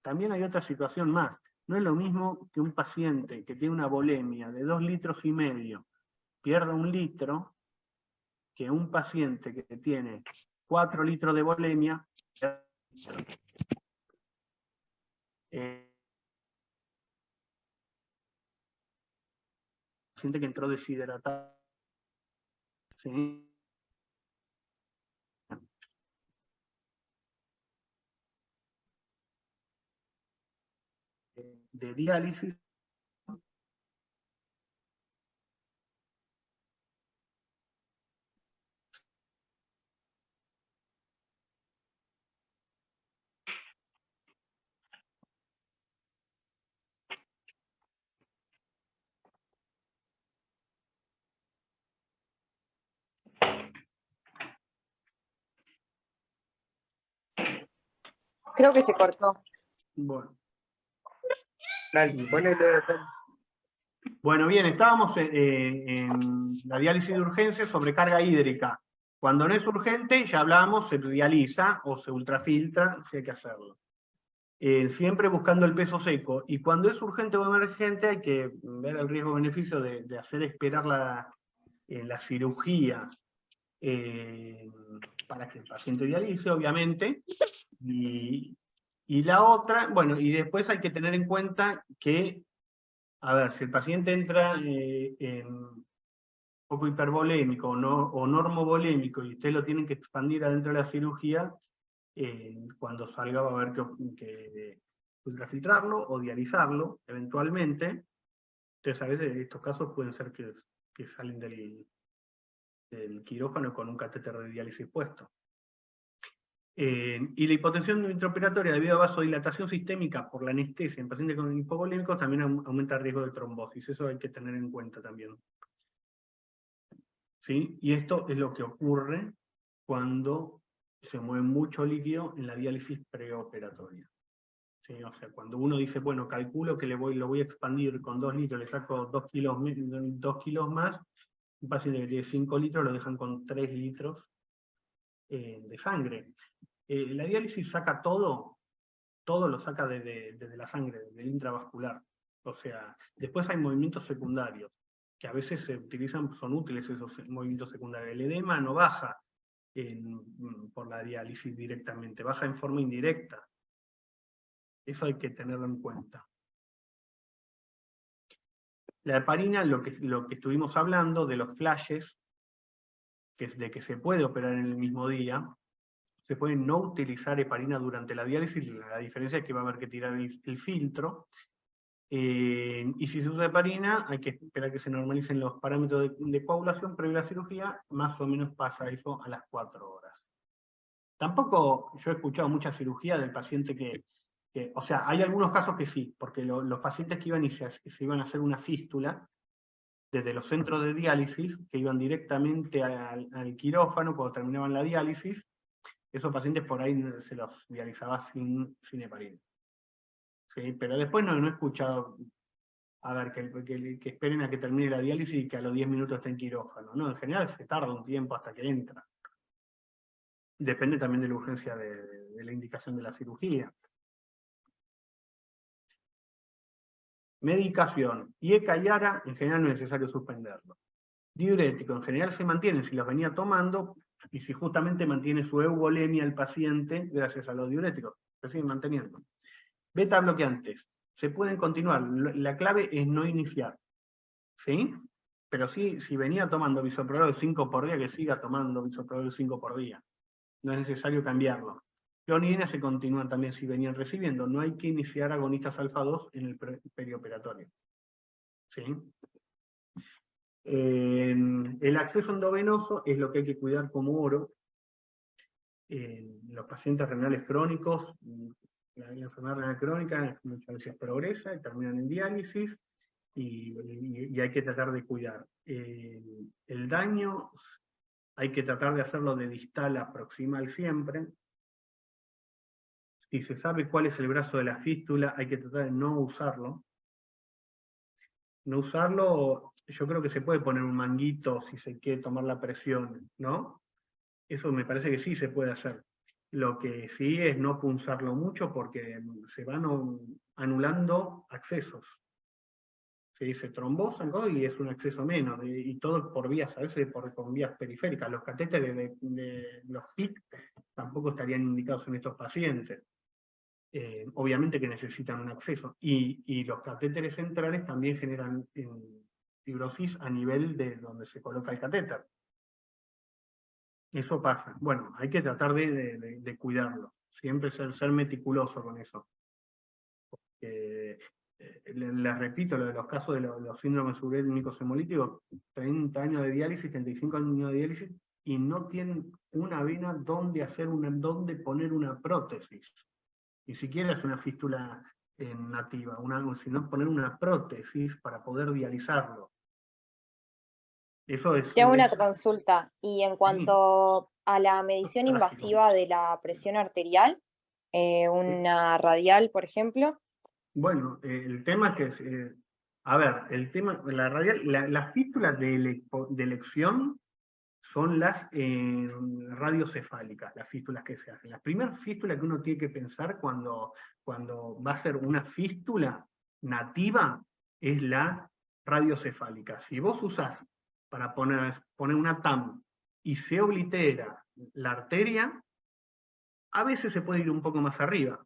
también hay otra situación más. No es lo mismo que un paciente que tiene una volemia de 2,5 litros pierda 1 litro, que un paciente que tiene 4 litros de volemia, paciente que entró deshidratado, ¿sí? De diálisis, Creo que se cortó. bueno. Dale, ponele, dale. Bueno, bien, estábamos en la diálisis de urgencia, sobrecarga hídrica. Cuando no es urgente, ya hablábamos, se dializa o se ultrafiltra, si hay que hacerlo. Siempre buscando el peso seco. Y cuando es urgente o emergente, hay que ver el riesgo-beneficio de hacer esperar la cirugía para que el paciente dialice, obviamente. Y la otra, bueno, y después hay que tener en cuenta que, a ver, si el paciente entra en poco hipervolémico o normovolémico y usted lo tienen que expandir adentro de la cirugía, cuando salga va a haber que ultrafiltrarlo o dializarlo, eventualmente. Entonces a veces estos casos pueden ser que salen del quirófano con un catéter de diálisis puesto. Y la hipotensión intraoperatoria debido a vasodilatación sistémica por la anestesia en pacientes con hipovolémicos también aumenta el riesgo de trombosis. Eso hay que tener en cuenta también. ¿Sí? Y esto es lo que ocurre cuando se mueve mucho líquido en la diálisis preoperatoria. ¿Sí? O sea, cuando uno dice, bueno, calculo que lo voy a expandir con 2 litros, le saco 2 kilos más, un paciente que tiene 5 litros lo dejan con 3 litros de sangre. La diálisis saca todo lo saca desde la sangre, del intravascular. O sea, después hay movimientos secundarios, que a veces se utilizan, son útiles esos movimientos secundarios. El edema no baja por la diálisis directamente, baja en forma indirecta. Eso hay que tenerlo en cuenta. La heparina, lo que estuvimos hablando de los flashes, de que se puede operar en el mismo día, se puede no utilizar heparina durante la diálisis, la diferencia es que va a haber que tirar el filtro. Y si se usa heparina, hay que esperar que se normalicen los parámetros de coagulación previo a la cirugía, más o menos pasa eso a las 4 horas. Tampoco, yo he escuchado mucha cirugía del paciente o sea, hay algunos casos que sí, porque los pacientes que iban y se iban a hacer una fístula, desde los centros de diálisis, que iban directamente al quirófano cuando terminaban la diálisis, esos pacientes por ahí se los dializaba sin heparina. ¿Sí? Pero después no he escuchado, a ver, que esperen a que termine la diálisis y que a los 10 minutos esté en quirófano. No, en general se tarda un tiempo hasta que entra. Depende también de la urgencia de la indicación de la cirugía. Medicación. IECA y ARA, en general no es necesario suspenderlo. Diurético, en general se mantienen si los venía tomando, y si justamente mantiene su euvolemia el paciente, gracias a los diuréticos, se siguen manteniendo. Beta bloqueantes, se pueden continuar, la clave es no iniciar, ¿sí? Pero sí, si venía tomando bisoprolol 5 por día, que siga tomando bisoprolol 5 por día. No es necesario cambiarlo. Clonidina se continúan también si venían recibiendo, no hay que iniciar agonistas alfa-2 en el perioperatorio. ¿Sí? El acceso endovenoso es lo que hay que cuidar como oro. Los pacientes renales crónicos, la enfermedad renal crónica muchas veces progresa y terminan en diálisis, y hay que tratar de cuidar. El daño hay que tratar de hacerlo de distal a proximal siempre. Si se sabe cuál es el brazo de la fístula, hay que tratar de no usarlo. No usarlo, yo creo que se puede poner un manguito si se quiere tomar la presión, ¿no? Eso me parece que sí se puede hacer. Lo que sí es no punzarlo mucho porque se van anulando accesos. Se trombosan, ¿no? Y es un acceso menos, y todo por vías, a veces con vías periféricas. Los catéteres de los PIC tampoco estarían indicados en estos pacientes. Obviamente que necesitan un acceso. Y los catéteres centrales también generan fibrosis a nivel de donde se coloca el catéter. Eso pasa. Bueno, hay que tratar de cuidarlo. Siempre ser meticuloso con eso. Les repito, lo de los casos de los síndromes urémicos hemolíticos, 30 años de diálisis, 35 años de diálisis, y no tienen una vena donde poner una prótesis. Ni siquiera es una fístula nativa, sino poner una prótesis para poder dializarlo. Eso es... Te hago una consulta, y en cuanto a la medición trágico. invasiva de la presión arterial, una radial, por ejemplo. Bueno, el tema es que, a ver, el tema, la radial, las fístulas de elección son las radiocefálicas, las fístulas que se hacen. La primera fístula que uno tiene que pensar cuando va a ser una fístula nativa es la radiocefálica. Si vos usás para poner una TAM y se oblitera la arteria, a veces se puede ir un poco más arriba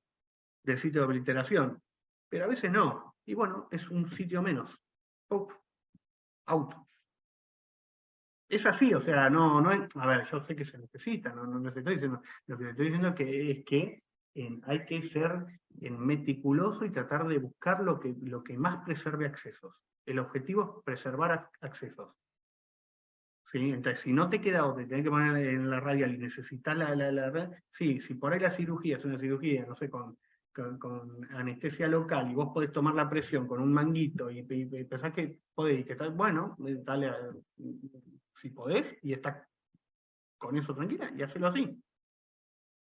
del sitio de obliteración, pero a veces no. Y bueno, es un sitio menos. Out. Es así, o sea, no es... A ver, yo sé que se necesita, no les estoy diciendo... Lo que les estoy diciendo es que hay que ser meticuloso y tratar de buscar lo que más preserve accesos. El objetivo es preservar accesos. ¿Sí? Entonces, si no te queda otra, te tenés que poner en la radial y necesitas sí, si por ahí la cirugía es una cirugía, no sé, con anestesia local, y vos podés tomar la presión con un manguito, y pensás que podés, y que tal, bueno, dale, si podés, y estás con eso tranquila, y hacelo así.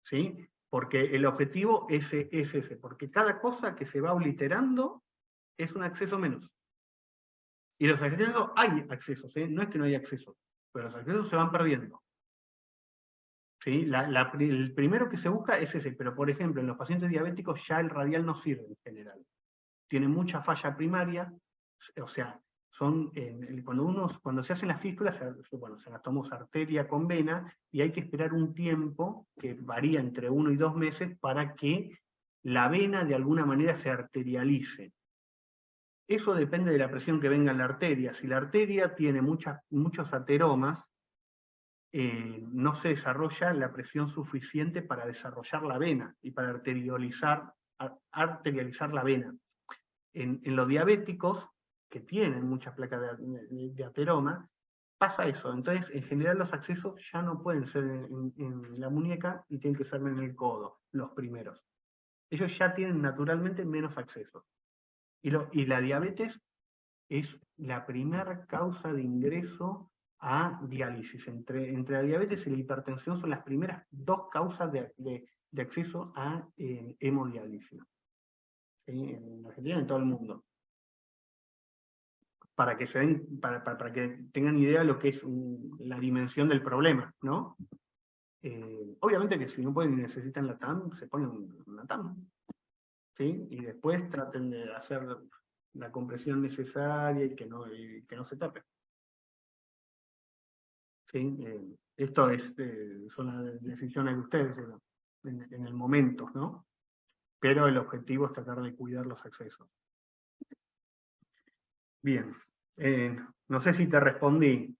¿Sí? Porque el objetivo es ese, porque cada cosa que se va obliterando es un acceso menos. Y los accesos, hay accesos, no es que no hay accesos, pero los accesos se van perdiendo. ¿Sí? El primero que se busca es ese, pero por ejemplo, en los pacientes diabéticos ya el radial no sirve en general. Tiene mucha falla primaria, o sea, cuando se hacen las fístulas, se las tomamos arteria con vena, y hay que esperar un tiempo que varía entre 1 y 2 meses para que la vena de alguna manera se arterialice. Eso depende de la presión que venga en la arteria. Si la arteria tiene muchos ateromas, no se desarrolla la presión suficiente para desarrollar la vena y para arterializar la vena. En los diabéticos, que tienen muchas placas de ateroma, pasa eso. Entonces, en general, los accesos ya no pueden ser en la muñeca y tienen que ser en el codo, los primeros. Ellos ya tienen naturalmente menos accesos. Y la diabetes es la primera causa de ingreso a diálisis. Entre la diabetes y la hipertensión son las primeras dos causas de acceso a hemodiálisis. ¿Sí? En Argentina y en todo el mundo. Para que tengan idea de lo que es la dimensión del problema, ¿no? Obviamente que si no pueden y necesitan la TAM, se ponen una TAM. ¿Sí? Y después traten de hacer la compresión necesaria y que no se tape. ¿Sí? Esto son las decisiones de ustedes en el momento, ¿no? Pero el objetivo es tratar de cuidar los accesos. Bien. No sé si te respondí.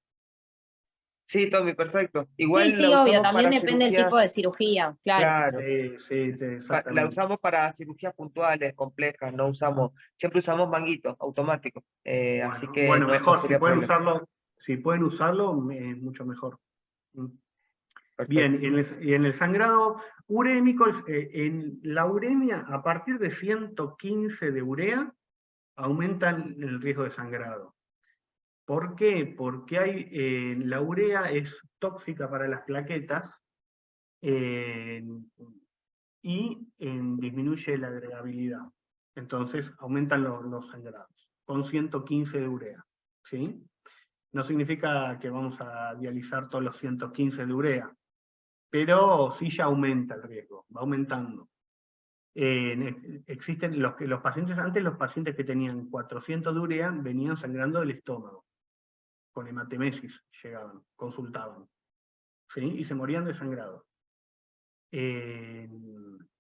Sí, Tommy, perfecto. Igual Sí, la obvio, usamos también para depende del cirugía, tipo de cirugía, claro. claro. Sí, La exactamente. usamos para cirugías puntuales, complejas, no usamos, siempre usamos manguitos automáticos, así que Bueno, no mejor, sería problema. si pueden usarlo, mucho mejor. Perfecto. Bien, y en el sangrado urémico, en la uremia, a partir de 115 de urea, aumentan el riesgo de sangrado. ¿Por qué? Porque la urea es tóxica para las plaquetas y disminuye la agregabilidad. Entonces aumentan los sangrados, con 115 de urea. ¿Sí? No significa que vamos a dializar todos los 115 de urea, pero sí ya aumenta el riesgo, va aumentando. Existen los pacientes, antes los pacientes que tenían 400 de urea venían sangrando del estómago, con hematemesis llegaban, consultaban, ¿sí? Y se morían de sangrado.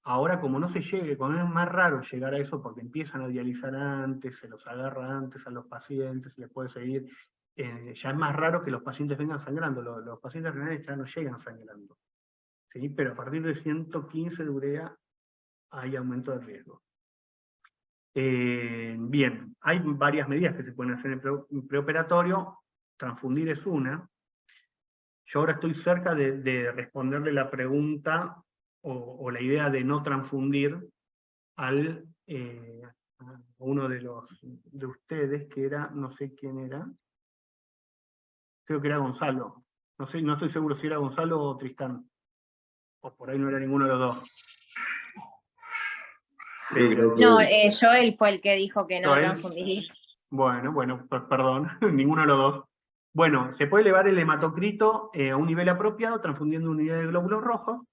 Ahora, como no se llegue, como es más raro llegar a eso porque empiezan a dializar antes, se los agarra antes a los pacientes, se les puede seguir, ya es más raro que los pacientes vengan sangrando, los pacientes renales ya no llegan sangrando, ¿sí? Pero a partir de 115 de urea hay aumento de riesgo. Bien, hay varias medidas que se pueden hacer en preoperatorio, transfundir es una. Yo ahora estoy cerca de responderle la pregunta o la idea de no transfundir a uno de ustedes, que era, no sé quién era, creo que era Gonzalo. No sé, no estoy seguro si era Gonzalo o Tristán, o por ahí no era ninguno de los dos. Creo que era No, Joel. Joel fue el que dijo que no Joel. transfundiría. Bueno, perdón, ninguno de los dos. Bueno, se puede elevar el hematocrito a un nivel apropiado, transfundiendo unidades de glóbulos rojos.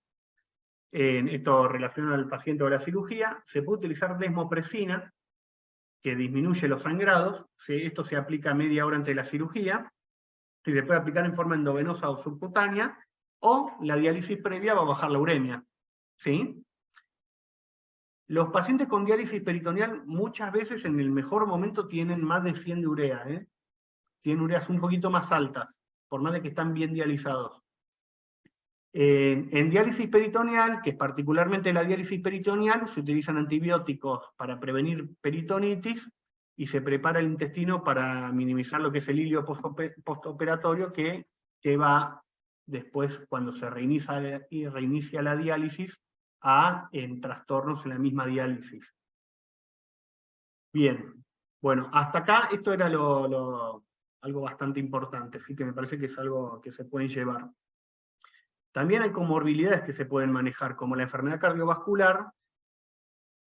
Esto relaciona al paciente o a la cirugía. Se puede utilizar desmopresina, que disminuye los sangrados. ¿Sí? Esto se aplica media hora antes de la cirugía, y se puede aplicar en forma endovenosa o subcutánea, o la diálisis previa va a bajar la uremia. ¿Sí? Los pacientes con diálisis peritoneal muchas veces en el mejor momento tienen más de 100 de urea, tienen ureas un poquito más altas, por más de que están bien dializados. En diálisis peritoneal, que es particularmente la diálisis peritoneal, se utilizan antibióticos para prevenir peritonitis y se prepara el intestino para minimizar lo que es el hilio postoperatorio que va después, cuando se reinicia la diálisis, en trastornos en la misma diálisis. Bien, bueno, hasta acá esto era algo bastante importante, así que me parece que es algo que se pueden llevar. También hay comorbilidades que se pueden manejar, como la enfermedad cardiovascular.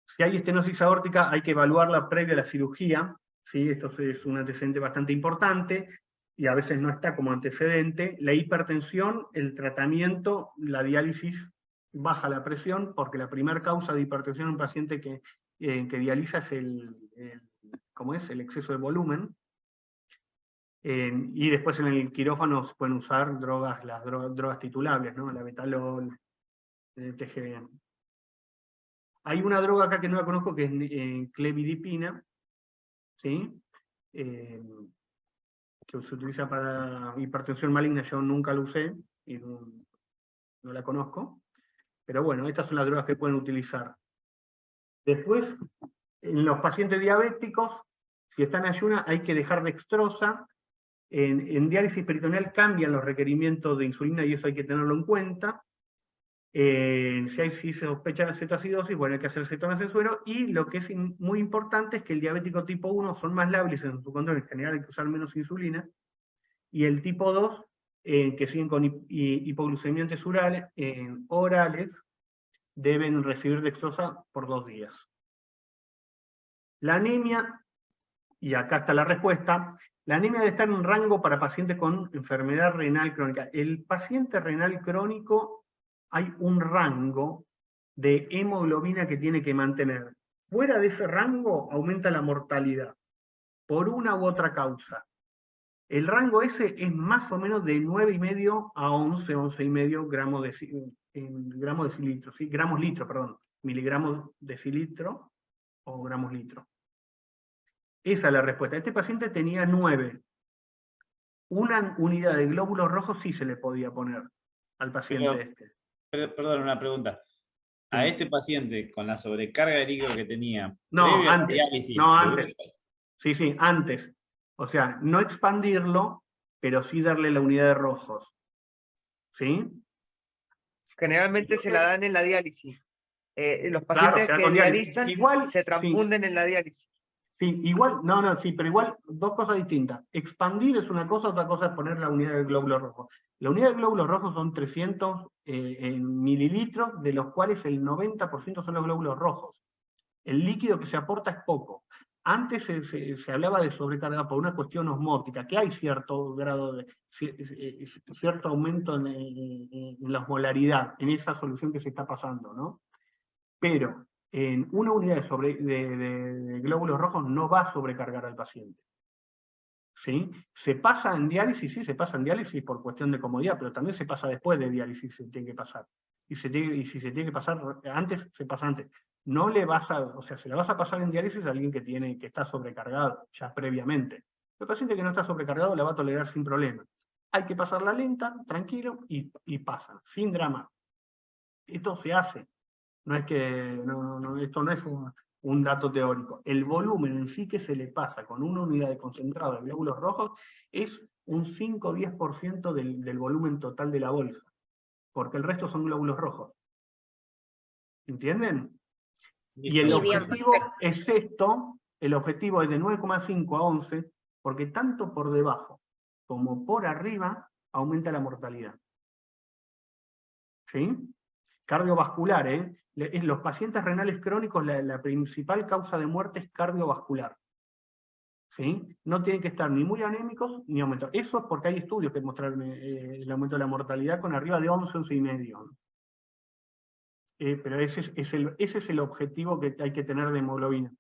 Si hay estenosis aórtica, hay que evaluarla previa a la cirugía, ¿sí? Esto es un antecedente bastante importante, y a veces no está como antecedente. La hipertensión, el tratamiento, la diálisis baja la presión, porque la primera causa de hipertensión en un paciente que dializa es el exceso de volumen. Y después en el quirófano se pueden usar las drogas titulables, ¿no? La betalol, el TGB. Hay una droga acá que no la conozco, que es clevidipina, ¿sí? Que se utiliza para hipertensión maligna. Yo nunca la usé y no la conozco. Pero bueno, estas son las drogas que pueden utilizar. Después, En los pacientes diabéticos, si están en ayuna, hay que dejar dextrosa. En diálisis peritoneal cambian los requerimientos de insulina y eso hay que tenerlo en cuenta. Si se sospecha de cetoacidosis, bueno, hay que hacer cetonas en suero. Y lo que es muy importante es que el diabético tipo 1 son más lábiles en su control, en general hay que usar menos insulina. Y el tipo 2, que siguen con hipoglucemiantes orales, deben recibir dextrosa por 2 días. La anemia, y acá está la respuesta, la anemia debe estar en un rango para pacientes con enfermedad renal crónica. El paciente renal crónico, hay un rango de hemoglobina que tiene que mantener. Fuera de ese rango aumenta la mortalidad, por una u otra causa. El rango ese es más o menos de 9,5 a 11,5 gramos decilitro, ¿sí? Gramos litro, perdón, miligramos decilitro o gramos litro. Esa es la respuesta. Este paciente tenía 9. Una unidad de glóbulos rojos sí se le podía poner al paciente Perdón, una pregunta. A Sí. este paciente, con la sobrecarga de líquido que tenía, No, previo a la antes. diálisis, No, ¿le antes. hubiera- Sí, antes. O sea, no expandirlo, pero sí darle la unidad de rojos. ¿Sí? Generalmente se la dan en la diálisis. Los Claro, pacientes se da que con diálisis. dializan Igual, se sí. transfunden en la diálisis. Sí, igual, sí, pero igual dos cosas distintas. Expandir es una cosa, otra cosa es poner la unidad de glóbulos rojos. La unidad de glóbulos rojos son 300 mililitros, de los cuales el 90% son los glóbulos rojos. El líquido que se aporta es poco. Antes se hablaba de sobrecarga por una cuestión osmótica, que hay cierto grado de, cierto aumento en la osmolaridad, en esa solución que se está pasando, ¿no? Pero en una unidad de glóbulos rojos no va a sobrecargar al paciente. ¿Sí? ¿Se pasa en diálisis? Sí, se pasa en diálisis por cuestión de comodidad, pero también se pasa después de diálisis, se tiene que pasar. Y si se tiene que pasar antes, se pasa antes. No le vas a, o sea, se le vas a pasar en diálisis a alguien que está sobrecargado ya previamente. El paciente que no está sobrecargado la va a tolerar sin problema. Hay que pasarla lenta, tranquilo, y pasan, sin drama. Esto se hace. No es que, esto no es un dato teórico. El volumen en sí que se le pasa con una unidad de concentrado de glóbulos rojos es un 5 o 10% del volumen total de la bolsa, porque el resto son glóbulos rojos. ¿Entienden? Y el Listo. bien, objetivo perfecto. es esto, el objetivo es de 9,5 a 11, porque tanto por debajo como por arriba aumenta la mortalidad. ¿Sí? Cardiovascular, los pacientes renales crónicos, la principal causa de muerte es cardiovascular. ¿Sí? No tienen que estar ni muy anémicos ni aumentados. Eso es porque hay estudios que muestran el aumento de la mortalidad con arriba de 11, 11,5. Pero ese es el objetivo que hay que tener de hemoglobina.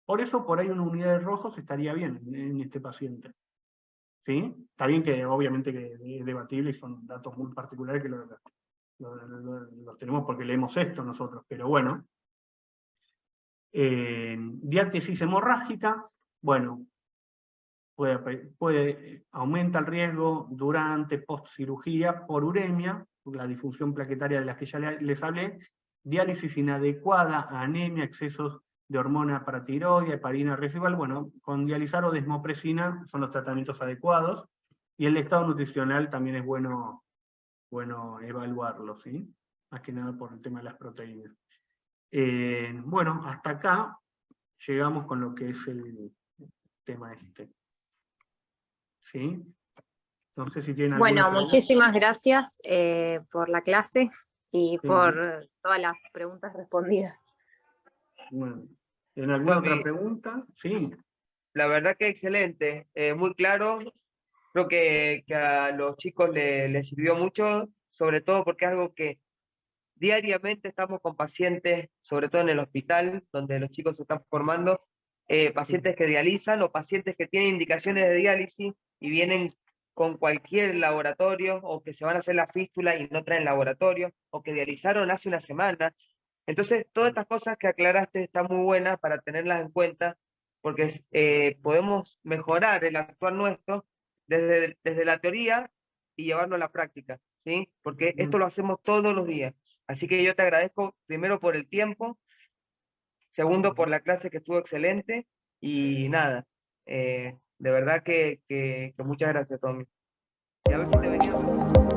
Por eso, por ahí una unidad de rojos estaría bien en este paciente. ¿Sí? Está bien que obviamente que es debatible y son datos muy particulares que los tenemos porque leemos esto nosotros, pero bueno. Diátesis hemorrágica, bueno, aumenta el riesgo durante, post cirugía, por uremia, la difusión plaquetaria de las que ya les hablé, diálisis inadecuada, anemia, excesos de hormona paratiroidea, heparina residual, bueno, con dializar o desmopresina son los tratamientos adecuados, y el estado nutricional también es bueno evaluarlo, ¿sí? Más que nada por el tema de las proteínas. Bueno, hasta acá llegamos con lo que es el tema este. ¿Sí? No sé si tienen alguna Bueno, pregunta. muchísimas gracias por la clase y Sí. por todas las preguntas respondidas. Bueno, ¿en alguna Tommy, otra pregunta? Sí. la verdad que excelente, muy claro. Creo que a los chicos les sirvió mucho, sobre todo porque es algo que diariamente estamos con pacientes, sobre todo en el hospital, donde los chicos se están formando, pacientes que dializan o pacientes que tienen indicaciones de diálisis y vienen con cualquier laboratorio, o que se van a hacer la fístula y no traen laboratorio, o que dializaron hace una semana. Entonces, todas estas cosas que aclaraste están muy buenas para tenerlas en cuenta, porque podemos mejorar el actuar nuestro desde la teoría y llevarlo a la práctica, ¿sí? Porque esto lo hacemos todos los días. Así que yo te agradezco primero por el tiempo segundo por la clase que estuvo excelente, y nada, de verdad que muchas gracias, Tommy. Y a ver si te venía.